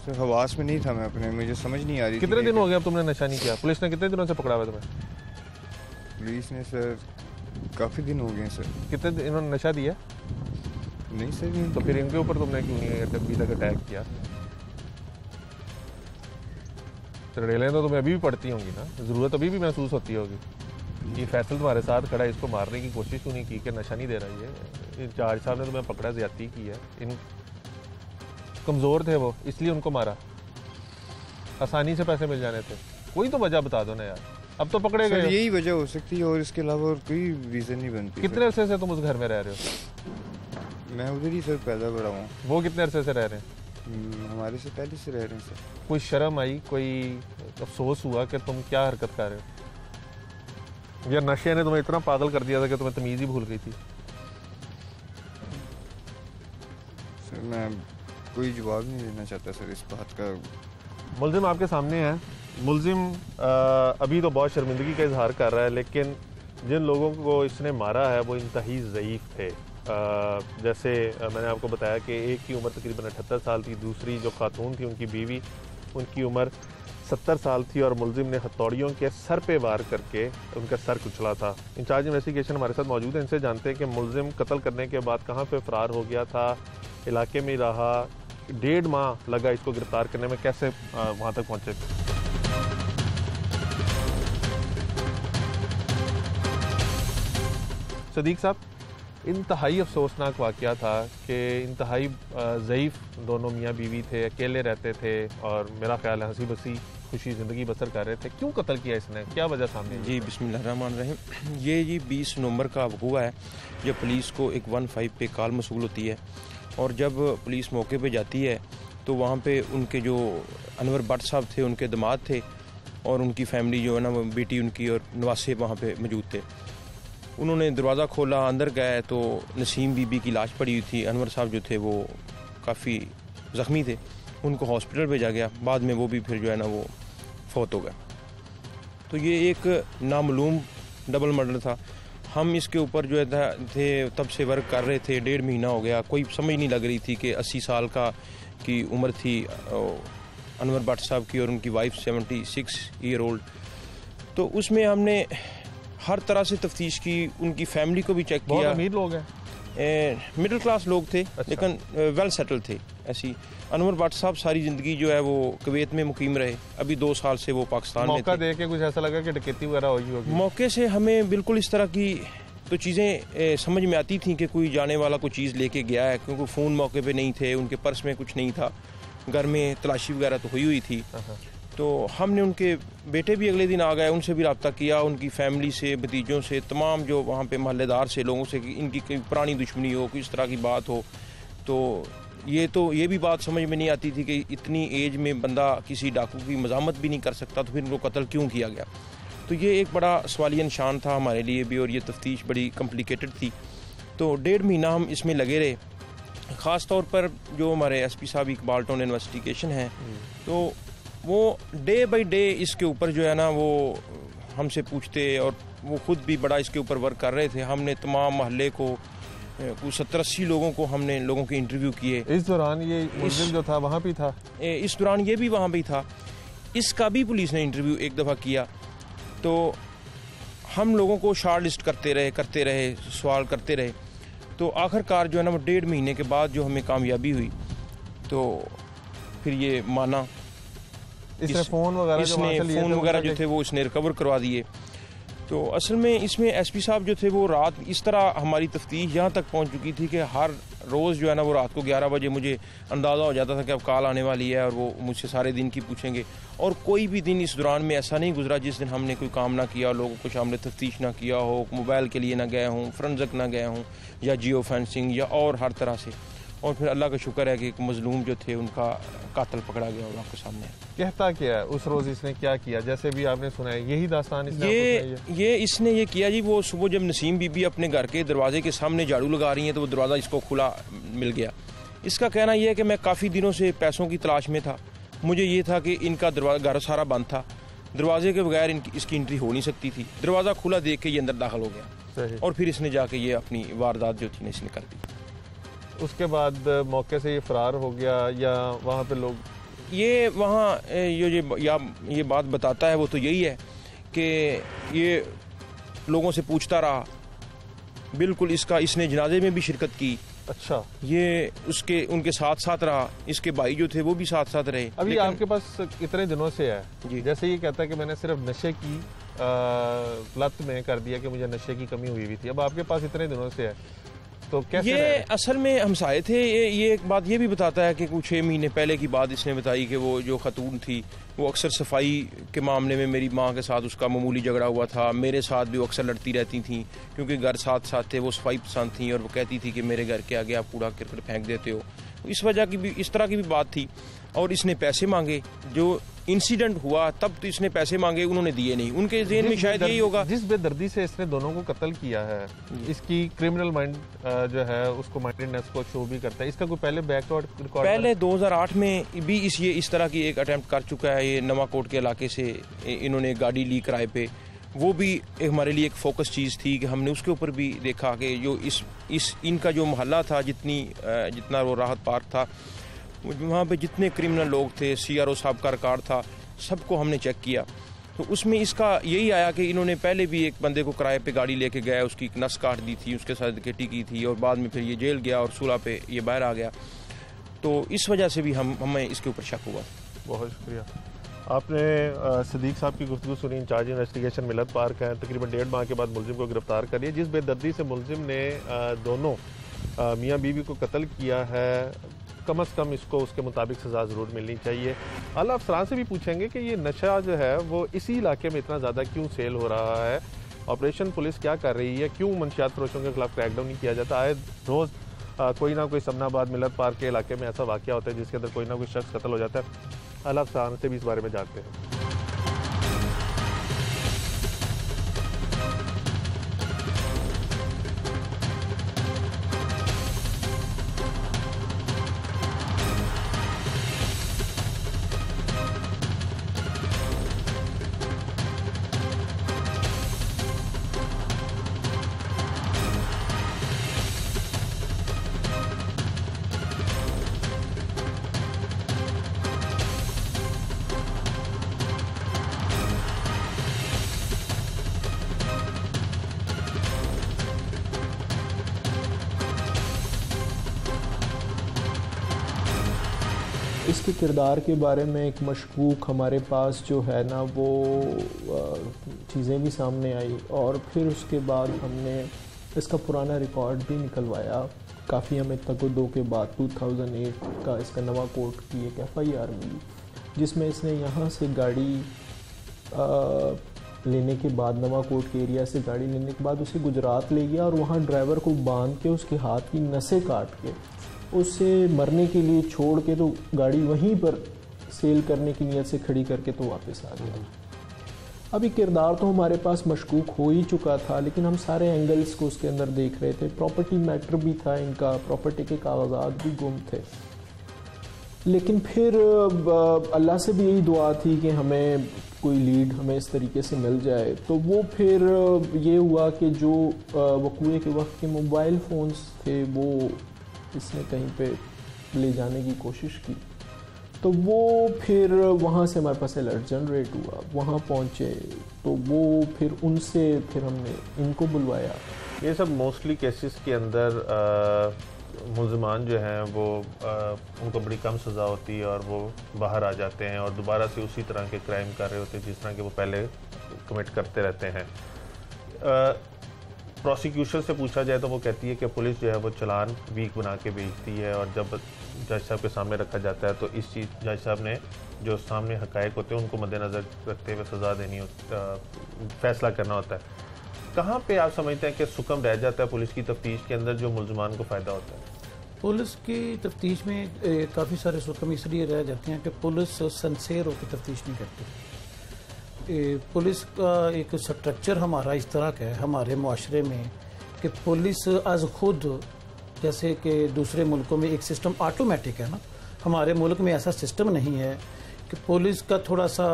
सर हवास में नहीं था मैं अपने, मुझे समझ नहीं आ रही। कितने दिन हो गए अब तुमने नशा नहीं किया? पुलिस ने कितने दिनों से पकड़ा हुआ तुम्हें? पुलिस ने सर काफ़ी दिन हो गए सर। कितने दिन इन्होंने नशा दिया? नहीं सर। तो फिर इनके ऊपर तुमने क्यों नहीं अभी तक अटैक किया? चड़ेलें तो तुम्हें अभी भी पड़ती होंगी ना, ज़रूरत अभी भी महसूस होती होगी। ये फैसल तुम्हारे साथ खड़ा है, इसको मारने की कोशिश क्यों नहीं की कि नशा नहीं दे रहा ये? इंचार्ज साहब ने तुम्हें पकड़ा, ज्यादती की है। इन कमज़ोर थे वो, इसलिए उनको मारा। आसानी से पैसे मिल जाने थे। कोई तो वजह बता दो ना यार, अब तो पकड़े गए। यही वजह हो सकती है और इसके अलावा और कोई रीज़न नहीं बनती। कितने अरसे से तुम उस घर में रह रहे हो? मैं उधर ही सर पैदा बड़ा हूँ। वो कितने अरसे से रह रहे हैं? हमारे से पहले से रह रहे हैं सर। कोई शर्म आई, कोई अफसोस हुआ कि तुम क्या हरकत कर रहे हो? या नशे ने तुम्हें इतना पागल कर दिया था कि तुम्हें तमीज़ ही भूल गई थी? सर मैं कोई जवाब नहीं देना चाहता सर इस बात का। मुल्जिम आपके सामने है। मुल्जिम अभी तो बहुत शर्मिंदगी का इजहार कर रहा है, लेकिन जिन लोगों को इसने मारा है वो इंतहाई ज़ईफ़ थे। जैसे मैंने आपको बताया कि एक की उम्र तकरीबन 78 साल थी, दूसरी जो खातून थी उनकी बीवी, उनकी उम्र 70 साल थी और मुल्जिम ने हथौड़ियों के सर पे वार करके उनका सर कुचला था। इंचार्ज इन्वेस्टिगेशन हमारे साथ मौजूद है, इनसे जानते हैं कि मुल्जिम कत्ल करने के बाद कहाँ पे फ़रार हो गया था, इलाके में रहा, 1.5 माह लगा इसको गिरफ्तार करने में, कैसे वहाँ तक पहुँचे। सदीक साहब, इंतहाई अफसोसनाक वाक़या था कि इंतहाई ज़ईफ़ दोनों मियाँ बीवी थे, अकेले रहते थे और मेरा ख्याल है हंसी बसी खुशी ज़िंदगी बसर कर रहे थे। क्यों कत्ल किया इसने, क्या वजह सामने? जी बिस्मिल्लाहिर्रहमानिर्रहीम। ये जी 20 नवंबर का वक़ूआ है जब पुलिस को एक 15 पे कॉल मसूल होती है और जब पुलिस मौके पे जाती है तो वहाँ पे उनके जो अनवर भट्ट साहब थे उनके दामाद थे और उनकी फैमिली जो है ना, वो बेटी उनकी और नवासे वहाँ पे मौजूद थे। उन्होंने दरवाज़ा खोला, अंदर गए तो नसीम बीबी की लाश पड़ी हुई थी। अनवर साहब जो थे वो काफ़ी ज़ख्मी थे, उनको हॉस्पिटल भेजा गया, बाद में वो भी फिर जो है ना वो फौत हो गए। तो ये एक नामालूम डबल मर्डर था। हम इसके ऊपर जो है थे तब से वर्क कर रहे थे, 1.5 महीना हो गया, कोई समझ नहीं लग रही थी कि 80 साल की उम्र थी अनवर भट्ट साहब की और उनकी वाइफ 76 ईयर ओल्ड। तो उसमें हमने हर तरह से तफ्तीश की, उनकी फैमिली को भी चेक किया। बहुत अमीर लोग हैं, मिडिल क्लास लोग थे। अच्छा। लेकिन वेल सेटल थे। ऐसी अनवर भट्ट साहब सारी ज़िंदगी जो है वो कुवैत में मुकीम रहे, अभी 2 साल से वो पाकिस्तान में थे। मौका देख के कुछ ऐसा लगा कि डकैती वगैरह हुई होगी? मौके से हमें बिल्कुल इस तरह की तो चीज़ें समझ में आती थी कि कोई जाने वाला कोई चीज़ लेके गया है, क्योंकि फ़ोन मौके पे नहीं थे, उनके पर्स में कुछ नहीं था, घर में तलाशी वगैरह तो हुई थी। तो हमने उनके बेटे भी अगले दिन आ गए, उनसे भी रब्ता किया, उनकी फैमिली से, भतीजों से, तमाम जो वहाँ पे मोहल्लेदार से लोगों से कि इनकी कोई पुरानी दुश्मनी हो, किस तरह की बात हो। तो ये भी बात समझ में नहीं आती थी कि इतनी एज में बंदा किसी डाकू की मज़ामत भी नहीं कर सकता, तो फिर उनको कत्ल क्यों किया गया। तो ये एक बड़ा सवालिया निशान था हमारे लिए भी और ये तफ्तीश बड़ी कम्प्लिकेटेड थी। तो 1.5 महीना हम इसमें लगे रहे। ख़ास तौर पर जो हमारे एसपी साहब इकबाल टाउन इन्वेस्टिगेशन है, तो वो डे बाई डे इसके ऊपर जो है ना वो हमसे पूछते और वो ख़ुद भी बड़ा इसके ऊपर वर्क कर रहे थे। हमने तमाम मोहल्ले को कुछ 70-80 लोगों को हमने लोगों के इंटरव्यू किए। इस दौरान ये मुल्जिम जो था वहाँ भी था? इस दौरान ये भी वहाँ भी था। इसका भी पुलिस ने इंटरव्यू एक दफ़ा किया। तो हम लोगों को शॉर्ट लिस्ट करते रहे, सवाल करते रहे। तो आखिरकार जो है ना वो 1.5 महीने के बाद जो हमें कामयाबी हुई, तो फिर ये माना। इसने फ़ोन वगैरह जो थे वो इसने रिकवर करवा दिए। तो असल में इसमें एसपी साहब जो थे वो रात इस तरह हमारी तफ्तीश यहाँ तक पहुँच चुकी थी कि हर रोज़ जो है ना वो रात को 11 बजे मुझे अंदाज़ा हो जाता था कि अब कॉल आने वाली है और वो मुझसे सारे दिन की पूछेंगे। और कोई भी दिन इस दौरान में ऐसा नहीं गुजरा जिस दिन हमने कोई काम ना किया, लोगों को शामिल तफ्तीश ना किया हो, मोबाइल के लिए ना गए हों, फ्रेंसिक ना गए हों, या जियो फेंसिंग या और हर तरह से। और फिर अल्लाह का शुक्र है कि एक मजलूम जो थे उनका कातिल पकड़ा गया और आपके सामने। कहता क्या है उस रोज़ इसने क्या किया, जैसे भी आपने सुना है यही दास्तान इसने इसने ये किया जी। वो सुबह जब नसीम बीबी अपने घर के दरवाजे के सामने झाड़ू लगा रही हैं तो वो दरवाज़ा इसको खुला मिल गया। इसका कहना यह है कि मैं काफ़ी दिनों से पैसों की तलाश में था, मुझे ये था कि इनका घर सारा बंद था, दरवाजे के बगैर इसकी एंट्री हो नहीं सकती थी। दरवाज़ा खुला देख के ये अंदर दाखिल हो गया और फिर इसने जाके ये अपनी वारदात जो थी ना इसने कर दी। उसके बाद मौके से ये फरार हो गया या वहाँ पे लोग ये वहाँ ये बात बताता है वो तो यही है कि ये लोगों से पूछता रहा, बिल्कुल इसने जनाजे में भी शिरकत की। अच्छा, ये उनके साथ साथ रहा, इसके भाई जो थे वो भी साथ साथ रहे। अभी आपके पास इतने दिनों से है जी, जैसे ये कहता है कि मैंने सिर्फ नशे की लत में कर दिया कि मुझे नशे की कमी हुई थी, अब आपके पास इतने दिनों से है तो कैसे ये असल में हमसाए थे। ये एक बात ये भी बताता है कि कुछ 6 महीने पहले की बात इसने बताई कि वो जो खतून थी वो अक्सर सफाई के मामले में मेरी माँ के साथ उसका मामूली झगड़ा हुआ था, मेरे साथ भी वो अक्सर लड़ती रहती थी क्योंकि घर साथ साथ थे, वो सफाई पसंद थी और वो कहती थी कि मेरे घर के आगे आप कूड़ा करकट फेंक देते हो। इस वजह की भी इस तरह की भी बात थी। और इसने पैसे मांगे, जो इंसिडेंट हुआ तब तो इसने पैसे मांगे, उन्होंने दिए नहीं। उनके ज़हन में शायद यही होगा जिस बेदर्दी से इसने दोनों को कत्ल किया है, इसकी क्रिमिनल माइंड जो है उसको माइंडेडनेस को शो भी करता है। इसका कोई पहले बैकवर्ड रिकॉर्ड पहले 2008 में भी इस तरह की एक अटेम्प्ट कर चुका है। ये नवाकोट के इलाके से इन्होंने गाड़ी ली किराए पे, वो भी हमारे लिए एक फोकस चीज़ थी कि हमने उसके ऊपर भी देखा कि जो इनका जो मोहल्ला था, जितना वो राहत पार्क था, वहाँ पे जितने क्रिमिनल लोग थे, CRO साहब का रिकॉर्ड था, सबको हमने चेक किया। तो उसमें इसका यही आया कि इन्होंने पहले भी एक बंदे को किराए पे गाड़ी लेके गया, उसकी एक नस काट दी थी, उसके साथ केटी की थी और बाद में फिर ये जेल गया और सुलह पे ये बाहर आ गया। तो इस वजह से भी हमें इसके ऊपर शक हुआ। बहुत शुक्रिया। आपने सदीक साहब की गुफ्तगू सुनी, इंचार्ज इन्वेस्टिगेशन मिलत पार्क है। तकरीबन 1.5 माह के बाद मुलजिम को गिरफ्तार कर लिया। जिस बेदर्दी से मुलजिम ने दोनों मियाँ बीवी को कत्ल किया है, कम अज़ कम इसको उसके मुताबिक सज़ा ज़रूर मिलनी चाहिए। आला अफसरान से भी पूछेंगे कि ये नशा जो है वो इसी इलाके में इतना ज़्यादा क्यों सेल हो रहा है, ऑपरेशन पुलिस क्या कर रही है, क्यों मंशियात फरोशों के खिलाफ क्रैकडाउन नहीं किया जाता। आए रोज़ कोई ना कोई समनाबाद मिलत पार्क के इलाके में ऐसा वाक़या होता है जिसके अंदर कोई ना कोई शख्स कत्ल हो जाता है। आला अफसरान से भी इस बारे में जानते हैं। इसके किरदार के बारे में एक मशकूक हमारे पास जो है ना वो चीज़ें भी सामने आई और फिर उसके बाद हमने इसका पुराना रिकॉर्ड भी निकलवाया। काफ़ी हमें तगदो के बाद 2008 का इसका नवाकोट की एक FIR मिली जिसमें इसने यहाँ से गाड़ी लेने के बाद, नवाकोट के एरिया से गाड़ी लेने के बाद उसे गुजरात ले गया और वहाँ ड्राइवर को बांध के उसके हाथ की नसें काट के उसे मरने के लिए छोड़ के तो गाड़ी वहीं पर सेल करने की नीयत से खड़ी करके तो वापस आ गया। अभी किरदार तो हमारे पास मशकूक हो ही चुका था, लेकिन हम सारे एंगल्स को उसके अंदर देख रहे थे। प्रॉपर्टी मैटर भी था, इनका प्रॉपर्टी के कागजात भी गुम थे। लेकिन फिर अल्लाह से भी यही दुआ थी कि हमें कोई लीड हमें इस तरीके से मिल जाए। तो वो फिर ये हुआ कि जो वक़ूए के वक्त के मोबाइल फ़ोन्स थे वो इसने कहीं पे ले जाने की कोशिश की। तो वो फिर वहाँ से हमारे पास अलर्ट जनरेट हुआ, वहाँ पहुँचे तो वो फिर उनसे फिर हमने इनको बुलवाया। ये सब मोस्टली केसेस के अंदर मुल्ज़िमान जो हैं वो उनको बड़ी कम सज़ा होती है और वो बाहर आ जाते हैं और दोबारा से उसी तरह के क्राइम कर रहे होते हैं जिस तरह के वो पहले कमिट करते रहते हैं। प्रोसिक्यूशन से पूछा जाए तो वो कहती है कि पुलिस जो है वो चालान वीक बना के भेजती है और जब जज साहब के सामने रखा जाता है तो इस चीज़ जज साहब ने जो सामने हक़ाइक़ होते हैं उनको मद्देनज़र रखते हुए सज़ा देनी फैसला करना होता है। कहाँ पे आप समझते हैं कि सुकम रह जाता है पुलिस की तफ्तीश के अंदर जो मुल्ज़िमान को फ़ायदा होता है? पुलिस की तफ्तीश में काफ़ी सारे सुकम इसलिए रह जाते हैं कि पुलिस सनसेर होकर तफ्तीश नहीं करती। पुलिस का एक स्ट्रक्चर हमारा इस तरह का है हमारे मुआशरे में कि पुलिस आज खुद, जैसे कि दूसरे मुल्कों में एक सिस्टम ऑटोमेटिक है ना, हमारे मुल्क में ऐसा सिस्टम नहीं है कि पुलिस का थोड़ा सा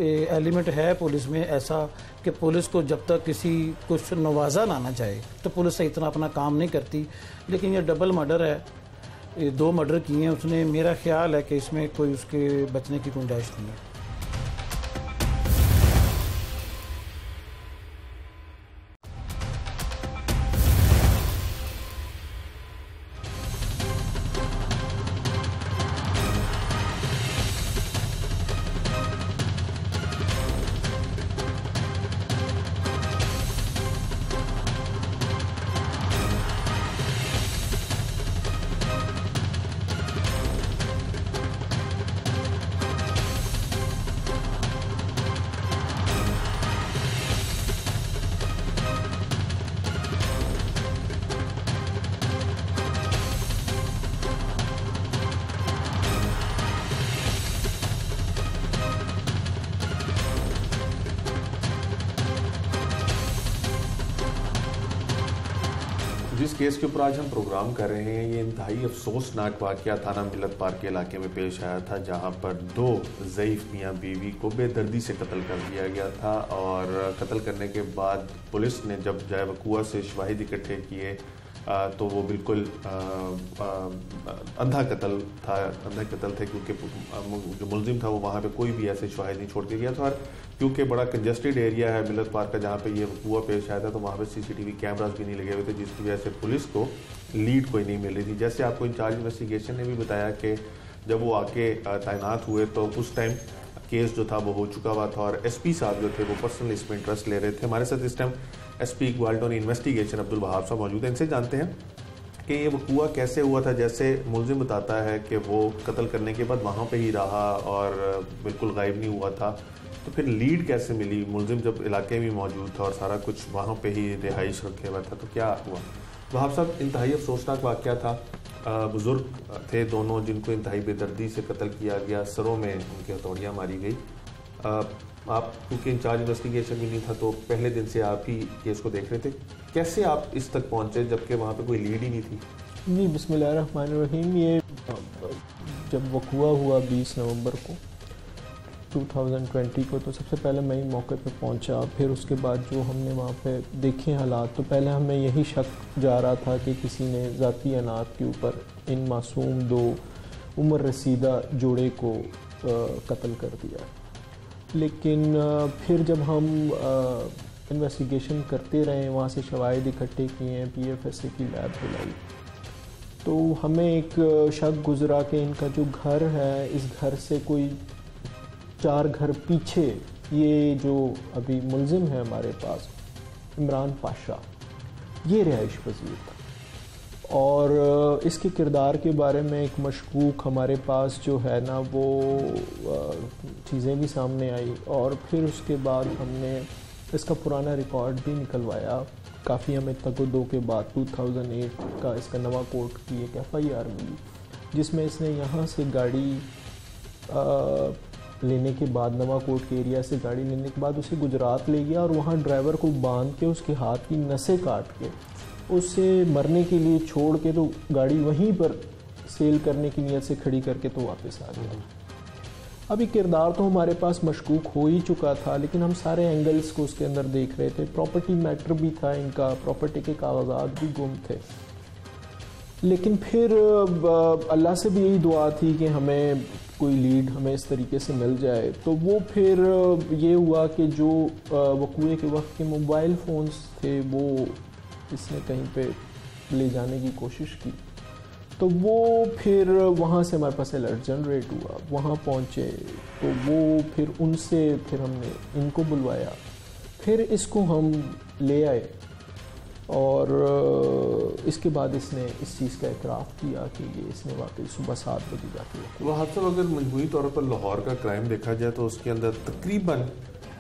एलिमेंट है पुलिस में ऐसा कि पुलिस को जब तक किसी कुछ नवाजा ना जाए तो पुलिस सही तरह अपना काम नहीं करती। लेकिन ये डबल मर्डर है, ये 2 मर्डर किए हैं उसने, मेरा ख्याल है कि इसमें कोई उसके बचने की गुंजाइश नहीं है। जिस केस के ऊपर आज हम प्रोग्राम कर रहे हैं ये इंतहाई अफसोसनाक वाक़या थाना मिलत पार्क के इलाके में पेश आया था, जहां पर 2 ज़ईफ़ मियाँ बीवी को बेदर्दी से कत्ल कर दिया गया था। और कत्ल करने के बाद पुलिस ने जब जाए वकूआ से शवाहिद इकट्ठे किए तो वो बिल्कुल अंधा कत्ल थे क्योंकि जो मुलजिम था वो वहाँ पे कोई भी ऐसे शवाहिद नहीं छोड़ के गया था। और क्योंकि बड़ा कंजस्टेड एरिया है मिलत पार्क का जहाँ पे ये वकूआ पेश आया था तो वहाँ पे CCTV कैमरास भी नहीं लगे हुए थे, जिसकी वजह से पुलिस को लीड कोई नहीं मिल रही थी। जैसे आपको इंचार्ज इन्वेस्टिगेशन ने भी बताया कि जब वो आके तैनात हुए तो उस टाइम केस जो था वो हो चुका हुआ था और SP साहब जो थे वो पर्सनल इसमें इंटरेस्ट ले रहे थे। हमारे साथ इस time SP Iqbal Tony investigation Abdul Wahab साहब मौजूद हैं। इनसे जानते हैं कि ये वकूआ कैसे हुआ था। जैसे मुलजिम बताता है कि वो कत्ल करने के बाद वहाँ पे ही रहा और बिल्कुल गायब नहीं हुआ था, तो फिर लीड कैसे मिली? मुलजिम जब इलाके में मौजूद था और सारा कुछ वहाँ पे ही रिहाइश रखे हुआ था, तो क्या हुआ? वहाब साहब, इंतहाई अफसोसनाक वाक़या था। बुज़ुर्ग थे दोनों जिनको इंतहाई बेदर्दी से कत्ल किया गया, सरों में उनकी हथौड़ियाँ मारी गई। आप क्योंकि इंचार्ज इन्वेस्टिगेशन भी नहीं था तो पहले दिन से आप ही केस को देख रहे थे, कैसे आप इस तक पहुँचे जबकि वहाँ पे कोई लीड ही नहीं थी? जी, बिस्मिल्लाहिर्रहमानिर्रहीम। ये जब वकूआ हुआ 20 नवंबर को 2020 को, तो सबसे पहले मैं ही मौके पे पहुंचा। फिर उसके बाद जो हमने वहाँ पे देखे हालात, तो पहले हमें यही शक जा रहा था कि किसी ने ज़ाती अनात के ऊपर इन मासूम 2 उम्र रसीदा जोड़े को कत्ल कर दिया। लेकिन फिर जब हम इन्वेस्टिगेशन करते रहे, वहाँ से शवाहिद इकट्ठे किए हैं, PFSA की लैब बुलाई, तो हमें एक शक गुजरा कि इनका जो घर है, इस घर से कोई 4 घर पीछे ये जो अभी मुलजिम है हमारे पास, इमरान पाशा, ये रिहाइश पजीर था। और इसके किरदार के बारे में एक मशकूक हमारे पास जो है ना, वो चीज़ें भी सामने आई। और फिर उसके बाद हमने इसका पुराना रिकॉर्ड भी निकलवाया। काफ़ी हमें तकदो के बाद 2008 का इसका नवा कोर्ट की एक FIR मिली, जिसमें इसने यहाँ से गाड़ी लेने के बाद, नवा कोर्ट के एरिया से गाड़ी लेने के बाद उसे गुजरात ले गया और वहाँ ड्राइवर को बांध के उसके हाथ की नसें काट के उसे मरने के लिए छोड़ के, तो गाड़ी वहीं पर सेल करने की नीयत से खड़ी करके तो वापस आ गया। अभी किरदार तो हमारे पास मशकूक हो ही चुका था, लेकिन हम सारे एंगल्स को उसके अंदर देख रहे थे। प्रॉपर्टी मैटर भी था, इनका प्रॉपर्टी के कागजात भी गुम थे। लेकिन फिर अल्लाह से भी यही दुआ थी कि हमें कोई लीड हमें इस तरीके से मिल जाए। तो वो फिर ये हुआ कि जो वक़ूए के वक्त के मोबाइल फ़ोन्स थे वो इसने कहीं पे ले जाने की कोशिश की। तो वो फिर वहाँ से हमारे पास अलर्ट जनरेट हुआ, वहाँ पहुँचे तो वो फिर उनसे फिर हमने इनको बुलवाया, फिर इसको हम ले आए और इसके बाद इसने इस चीज़ का इतराफ़ किया कि ये इसने वाकई सुबह 7 बजे जाके वहाँ पर अगर मजमूई तौर पर लाहौर का क्राइम देखा जाए तो उसके अंदर तकरीबन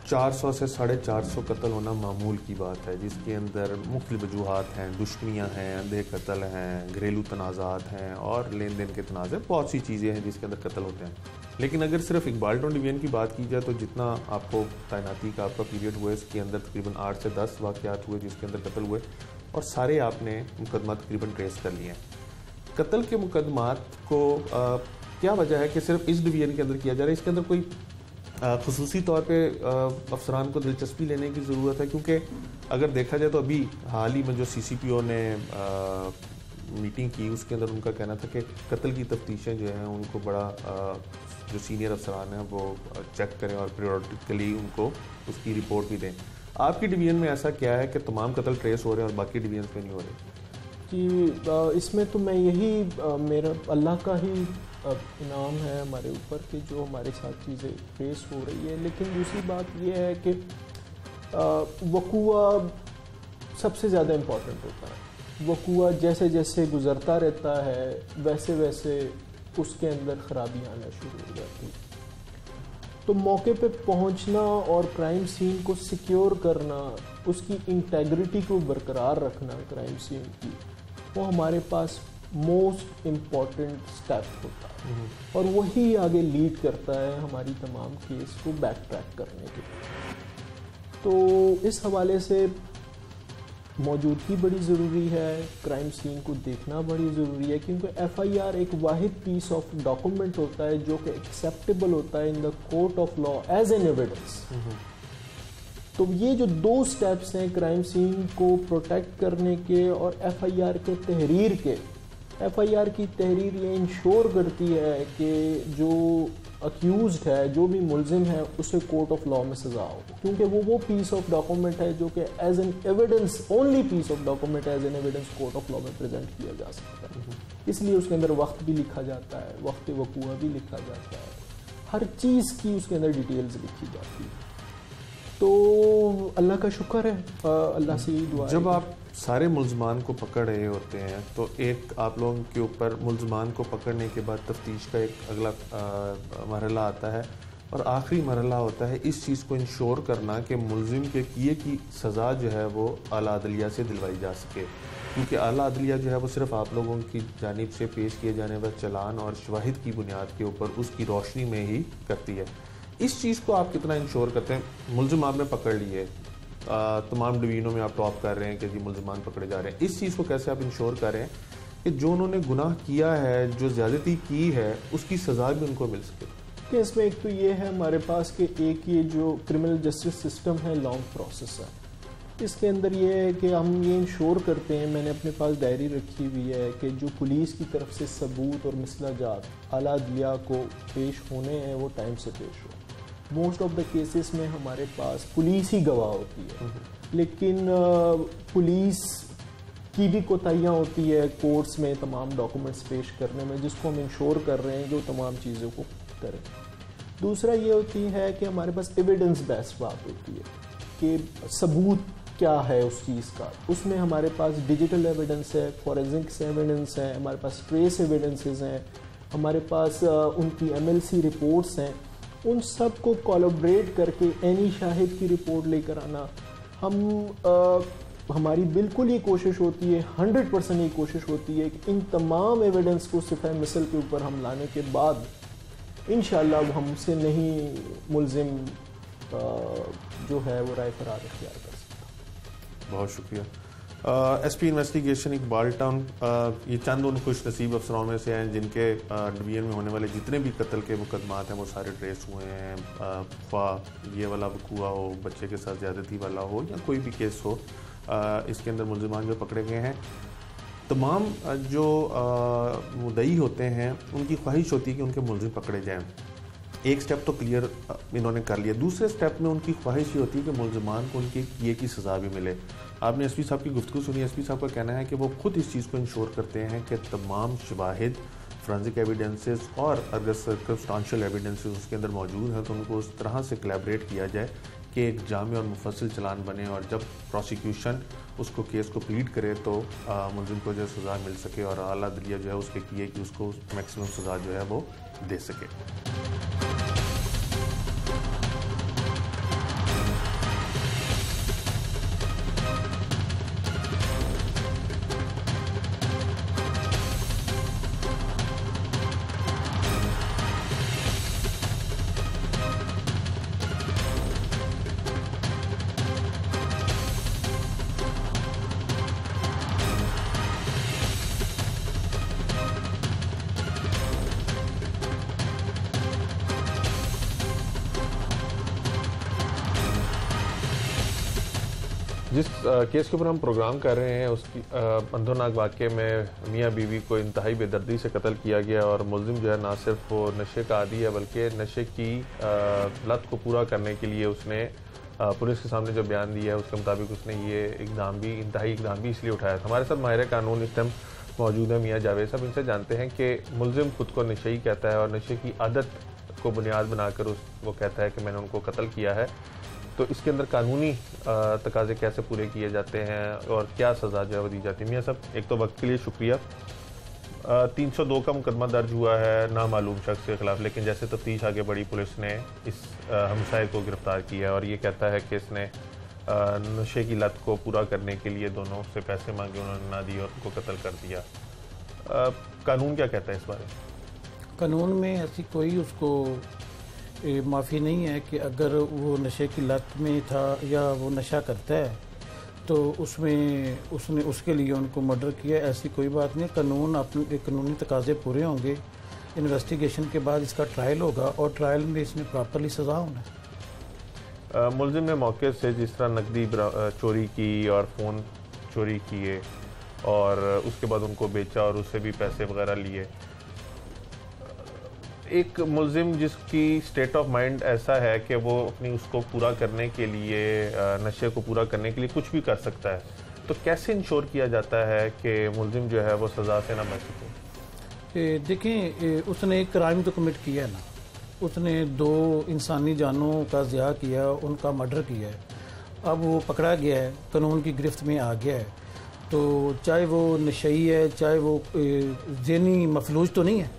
400 से 450 कत्ल होना मामूल की बात है, जिसके अंदर मुख्तलिफ वजूहात हैं, दुश्मनियाँ हैं, अंधे कत्ल हैं, घरेलू तनाज़ात हैं और लेन देन के तनाज़े, बहुत सी चीज़ें हैं जिसके अंदर कत्ल होते हैं। लेकिन अगर सिर्फ इकबाल टाउन डिवीजन की बात की जाए तो जितना आपको तैनाती का आपका पीरियड हुआ इसके अंदर तकरीबन 8 से 10 वाक़यात हुए जिसके अंदर कत्ल हुए और सारे आपने मुकदमा तकरीबन ट्रेस कर लिए हैं। कत्ल के मुकदमात को क्या वजह है कि सिर्फ इस डिवीजन के अंदर किया जा रहा है? इसके अंदर कोई खुसूसी तौर पे अफसरान को दिलचस्पी लेने की ज़रूरत है? क्योंकि अगर देखा जाए तो अभी हाल ही में जो CCPO ने मीटिंग की उसके अंदर उनका कहना था कि कत्ल की तफ्तीशें जो हैं उनको बड़ा जो सीनियर अफसरान हैं वो चेक करें और पीरियडिकली उनको उसकी रिपोर्ट भी दें। आपकी डिवीजन में ऐसा क्या है कि तमाम कत्ल ट्रेस हो रहे हैं और बाकी डिवीजन पे नहीं हो रहे? कि इसमें तो मैं यही मेरा अल्लाह का ही इनाम है हमारे ऊपर कि जो हमारे साथ चीज़ें ट्रेस हो रही है। लेकिन दूसरी बात यह है कि वक़ूआ सबसे ज़्यादा इम्पॉर्टेंट होता है। वक़ूआ जैसे जैसे गुज़रता रहता है वैसे वैसे उसके अंदर ख़राबी आना शुरू हो जाती है। तो मौके पे पहुंचना और क्राइम सीन को सिक्योर करना, उसकी इंटेग्रिटी को बरकरार रखना क्राइम सीन की, वो हमारे पास मोस्ट इम्पॉर्टेंट स्टेप होता है और वही आगे लीड करता है हमारी तमाम केस को बैक ट्रैक करने के लिए। तो इस हवाले से मौजूदगी बड़ी ज़रूरी है, क्राइम सीन को देखना बड़ी ज़रूरी है, क्योंकि FIR एक वाहिद पीस ऑफ डॉक्यूमेंट होता है जो कि एक्सेप्टेबल होता है in the court of law as an evidence. तो ये जो 2 स्टेप्स हैं क्राइम सीन को प्रोटेक्ट करने के और FIR के तहरीर के, FIR की तहरीर ये इंश्योर करती है कि जो अक्यूज्ड है, जो भी मुल्जिम है, उसे कोर्ट ऑफ लॉ में सज़ा हो, क्योंकि वो पीस ऑफ डॉक्यूमेंट है जो कि as an evidence, only piece of document as an evidence court of law में प्रेजेंट किया जा सकता है। इसलिए उसके अंदर वक्त भी लिखा जाता है, वक्त वक़ूआ भी लिखा जाता है, हर चीज़ की उसके अंदर डिटेल्स लिखी जाती है। तो अल्लाह का शुक्र है, अल्लाह से ही दुआ है। जब आप सारे मुल्ज़मान को पकड़ रहे होते हैं तो एक आप लोगों के ऊपर मुल्ज़मान को पकड़ने के बाद तफ्तीश का एक अगला मरहला आता है और आखिरी मरहला होता है इस चीज़ को इंश्योर करना कि मुल्ज़िम के किए की सज़ा जो है वो आला अदलिया से दिलवाई जा सके, क्योंकि आला अदलिया जो है वो सिर्फ आप लोगों की जानिब से पेश किए जाने वाले चलान और शवाहिद की बुनियाद के ऊपर उसकी रोशनी में ही करती है। इस चीज़ को आप कितना इंश्योर करते हैं? मुल्ज़िम आपने पकड़ लिए, तमाम डिवीजनों में आप टॉप कर रहे हैं कि जी मुल्ज़िमान पकड़े जा रहे हैं, इस चीज़ को कैसे आप इंश्योर कर रहे हैं कि जो उन्होंने गुनाह किया है, जो ज़्यादती की है, उसकी सज़ा भी उनको मिल सके? कि इसमें एक तो ये है हमारे पास कि एक ये जो क्रिमिनल जस्टिस सिस्टम है लॉन्ग प्रोसेस है। इसके अंदर ये है कि हम ये इंश्योर करते हैं, मैंने अपने पास डायरी रखी हुई है कि जो पुलिस की तरफ से सबूत और मिसलाजात आला अदलिया को पेश होने हैं वो टाइम से पेश हो। मोस्ट ऑफ द केसेस में हमारे पास पुलिस ही गवाह होती है, लेकिन पुलिस की भी कोताहियाँ होती है कोर्ट्स में तमाम डॉक्यूमेंट्स पेश करने में, जिसको हम इंश्योर कर रहे हैं कि वो तमाम चीज़ों को करें। दूसरा ये होती है कि हमारे पास एविडेंस बेस्ड बात होती है कि सबूत क्या है उस चीज़ का। उसमें हमारे पास डिजिटल एविडेंस है, फॉरेंसिक्स एविडेंस है, हमारे पास ट्रेस एविडेंसेस हैं, हमारे पास उनकी MLC रिपोर्ट्स हैं। उन सब को कोलैबोरेट करके एनी शाहिद की रिपोर्ट लेकर आना, हमारी बिल्कुल ये कोशिश होती है, 100% ये कोशिश होती है कि इन तमाम एविडेंस को सिफ़ा मिसल के ऊपर हम लाने के बाद इंशाअल्लाह हमसे नहीं मुल्ज़िम जो है वो राय फरार इख्तियार कर सकता। बहुत शुक्रिया। SP इन्वेस्टिगेशन इकबाल टाउन ये चंद उन खुश नसीब अफसरों में से हैं जिनके डिवीजन में होने वाले जितने भी कत्ल के मुकदमात हैं वो सारे ट्रेस हुए हैं, ख्वाह ये वाला वक़ूआ हो, बच्चे के साथ ज़्यादती वाला हो या कोई भी केस हो, इसके अंदर मुल्ज़िमान जो पकड़े गए हैं तमाम जो मुद्दई होते हैं उनकी ख्वाहिश होती है कि उनके मुलजिम पकड़े जाएं। एक स्टेप तो क्लियर इन्होंने कर लिया, दूसरे स्टेप में उनकी ख्वाहिश ये होती है कि मुलजिमान को उनके किए की सज़ा भी मिले। आपने एसपी साहब की गुफ्तगू सुनी, एसपी साहब का कहना है कि वो खुद इस चीज़ को इंश्योर करते हैं कि तमाम शवाहिद, फोरेंसिक एविडेंसेस और अगर सर्कमस्टांशियल एविडेंसेस उसके अंदर मौजूद हैं तो उनको उस तरह से कोलैबोरेट किया जाए कि एक जामे और मुफस्सिल चलान बने और जब प्रोसिक्यूशन उसको केस को प्लीड करे तो मुलजिम को जो सज़ा मिल सके और आला अदलिया जो है उसके किए कि उसको मैक्सिमम सज़ा जो है वो दे सके। जिस केस के ऊपर हम प्रोग्राम कर रहे हैं उसकी अंधोनाक वाक़े में मियाँ बीवी को इंतहाई बेदर्दी से कत्ल किया गया और मुलजिम जो है ना सिर्फ वो नशे का आदी है बल्कि नशे की लत को पूरा करने के लिए उसने पुलिस के सामने जो बयान दिया है उसके मुताबिक उसने ये इंतहाई इकदाम भी इसलिए उठाया था। हमारे साथ माहिर कानून इस टाइम मौजूद है मियाँ जावेद साहब, इनसे जानते हैं कि मुलजिम खुद को नशेई कहता है और नशे की आदत को बुनियाद बनाकर वो कहता है कि मैंने उनको कत्ल किया है, तो इसके अंदर कानूनी तकाजे कैसे पूरे किए जाते हैं और क्या सज़ा जो है वो दी जाती है? मियाँ साहब, एक तो वक्त के लिए शुक्रिया। 302 का मुकदमा दर्ज हुआ है नामालूम शख्स के खिलाफ, लेकिन जैसे तफ्तीश आगे बढ़ी पुलिस ने इस हमसाये को गिरफ्तार किया है और ये कहता है कि इसने नशे की लत को पूरा करने के लिए दोनों से पैसे मांगे, उन्होंने ना दिए और उनको कत्ल कर दिया। कानून क्या कहता है इस बारे में? कानून में ऐसी कोई उसको माफ़ी नहीं है कि अगर वो नशे की लत में था या वो नशा करता है तो उसने उसके लिए उनको मर्डर किया, ऐसी कोई बात नहीं। अपने कानूनी तकाजे पूरे होंगे, इन्वेस्टिगेशन के बाद इसका ट्रायल होगा और ट्रायल में इसमें प्रॉपरली सज़ा होना है। मुलजिम ने मौके से जिस तरह नकदी चोरी की और फ़ोन चोरी किए और उसके बाद उनको बेचा और उससे भी पैसे वगैरह लिए, एक मुलजिम जिसकी स्टेट ऑफ माइंड ऐसा है कि वो अपनी उसको पूरा करने के लिए, नशे को पूरा करने के लिए कुछ भी कर सकता है, तो कैसे इंश्योर किया जाता है कि मुलजिम जो है वो सज़ा से ना बच सके? देखें, उसने एक क्राइम तो कमिट किया है ना, उसने 2 इंसानी जानों का ज़िया किया, उनका मर्डर किया है। अब वो पकड़ा गया है, कानून की गिरफ्त में आ गया है, तो चाहे वो नशई है, चाहे वो ज़हनी मफलूज तो नहीं है,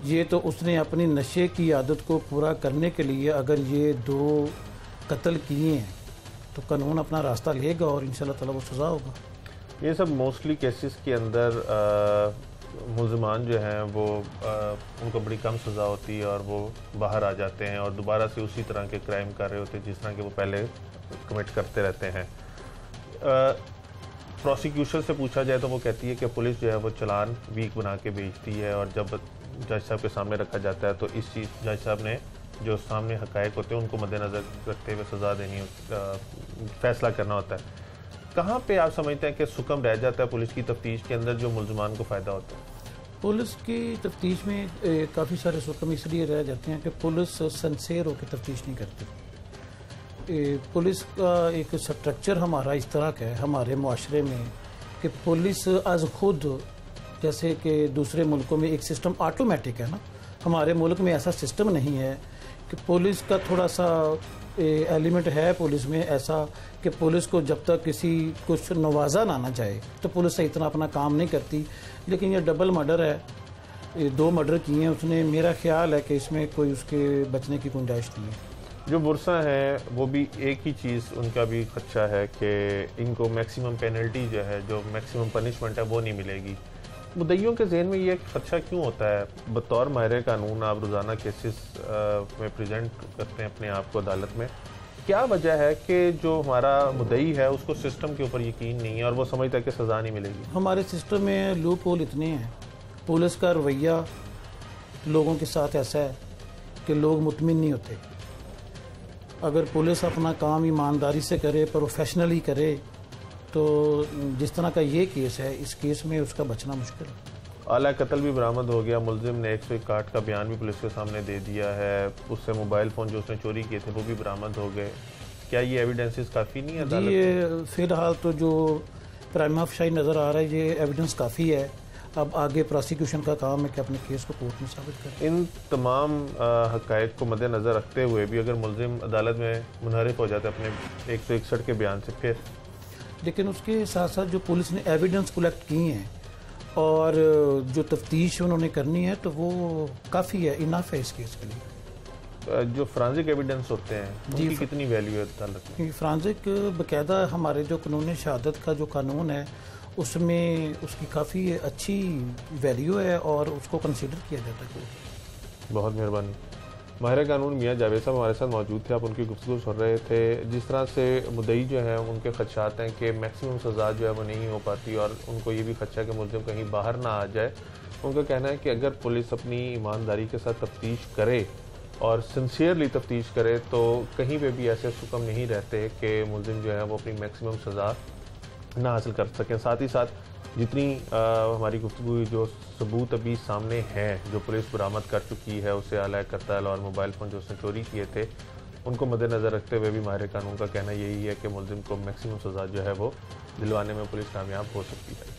ये तो उसने अपनी नशे की आदत को पूरा करने के लिए अगर ये 2 कत्ल किए हैं तो कानून अपना रास्ता लेगा और इंशाल्लाह ताला वो सज़ा होगा। ये सब मोस्टली केसेस के अंदर मुलजमान जो हैं वो उनको बड़ी कम सज़ा होती है और वो बाहर आ जाते हैं और दोबारा से उसी तरह के क्राइम कर रहे होते हैं जिस तरह के वो पहले कमिट करते रहते हैं। प्रोसिक्यूशन से पूछा जाए तो वो कहती है कि पुलिस जो है वो चालान वीक बना के भेजती है और जब जज साहब के सामने रखा जाता है तो इस चीज़ जज साहब ने जो सामने हक़ाइक़ होते हैं उनको मद्देनज़र रखते हुए सज़ा देनी, फैसला करना होता है। कहाँ पे आप समझते हैं कि सुकम रह जाता है पुलिस की तफ्तीश के अंदर जो मुलजमान को फ़ायदा होता है? पुलिस की तफ्तीश में काफ़ी सारे सुकम इसलिए रह जाते हैं कि पुलिस सिंसियर होकर तफ्तीश नहीं करती। पुलिस का एक स्ट्रक्चर हमारा इस तरह का है हमारे मुआशरे में कि पुलिस आज खुद, जैसे कि दूसरे मुल्कों में एक सिस्टम ऑटोमेटिक है ना, हमारे मुल्क में ऐसा सिस्टम नहीं है कि पुलिस का थोड़ा सा एलिमेंट है पुलिस में ऐसा कि पुलिस को जब तक किसी कुछ नवाजा ना जाए तो पुलिस से इतना अपना काम नहीं करती। लेकिन ये डबल मर्डर है, 2 मर्डर किए हैं उसने, मेरा ख्याल है कि इसमें कोई उसके बचने की गुंजाइश नहीं है। जो बुरसा हैं वो भी एक ही चीज़ उनका भी खदशा है कि इनको मैक्सिमम पेनल्टी जो है, जो मैक्सिमम पनिशमेंट है वो नहीं मिलेगी। मुद्दइयों के जहन में ये खदशा क्यों होता है? बतौर माहिर कानून आप रोज़ाना केसेस में प्रेजेंट करते हैं अपने आप को अदालत में, क्या वजह है कि जो हमारा मुद्दई है उसको सिस्टम के ऊपर यकीन नहीं है और वो समझता है कि सज़ा नहीं मिलेगी? हमारे सिस्टम में लूप होल इतने हैं, पुलिस का रवैया लोगों के साथ ऐसा है कि लोग मुतमिन नहीं होते। अगर पुलिस अपना काम ईमानदारी से करे, प्रोफेशनली करे, तो जिस तरह का ये केस है, इस केस में उसका बचना मुश्किल है। आला कत्ल भी बरामद हो गया। मुलजिम ने 161 का बयान भी पुलिस के सामने दे दिया है। उससे मोबाइल फ़ोन जो उसने चोरी किए थे वो भी बरामद हो गए। क्या ये एविडेंसेस काफ़ी नहीं है? जी, ये फिलहाल तो जो प्राइमा फाशी नज़र आ रहा है, ये एविडेंस काफ़ी है। अब आगे प्रोसिक्यूशन का काम है कि अपने केस को कोर्ट में साबित करें। इन तमाम हक़ाइक़ को मद्देनज़र रखते हुए भी अगर मुलजिम अदालत में मुनहरिफ हो जाता है अपने 161 के बयान से, फिर लेकिन उसके साथ साथ जो पुलिस ने एविडेंस कलेक्ट की हैं और जो तफ्तीश उन्होंने करनी है, तो वो काफ़ी है, इनफ है इस केस के लिए। जो फ्रांसिक एविडेंस होते हैं उनकी कितनी वैल्यू है अदालत में? फ्रांसिक बाकायदा हमारे जो कानून शहादत का जो कानून है उसमें उसकी काफ़ी अच्छी वैल्यू है और उसको कंसीडर किया जाता है। बहुत मेहरबानी। माहिर कानून मियाँ जावेद साहब हमारे साथ मौजूद थे। आप उनकी गुफ्तगू सुन रहे थे। जिस तरह से मुद्दई जो है उनके खदशात हैं कि मैक्सिमम सज़ा जो है वो नहीं हो पाती और उनको ये भी खदशा कि मुलजिम कहीं बाहर ना आ जाए। उनका कहना है कि अगर पुलिस अपनी ईमानदारी के साथ तफ्तीश करे और सिंसियरली तफ्तीश करे तो कहीं पे भी ऐसे हुक्म नहीं रहते कि मुलजिम जो है वो अपनी मैक्सिमम सज़ा ना हासिल कर सकें। साथ ही साथ जितनी हमारी गुफ्तगू जो सबूत अभी सामने हैं जो पुलिस बरामद कर चुकी है, उससे आला कत्ल और मोबाइल फ़ोन जो उसने चोरी किए थे, उनको मद्देनज़र रखते हुए भी माहिर कानून का कहना यही है कि मुलजिम को मैक्सिमम सज़ा जो है वो दिलवाने में पुलिस कामयाब हो सकती है।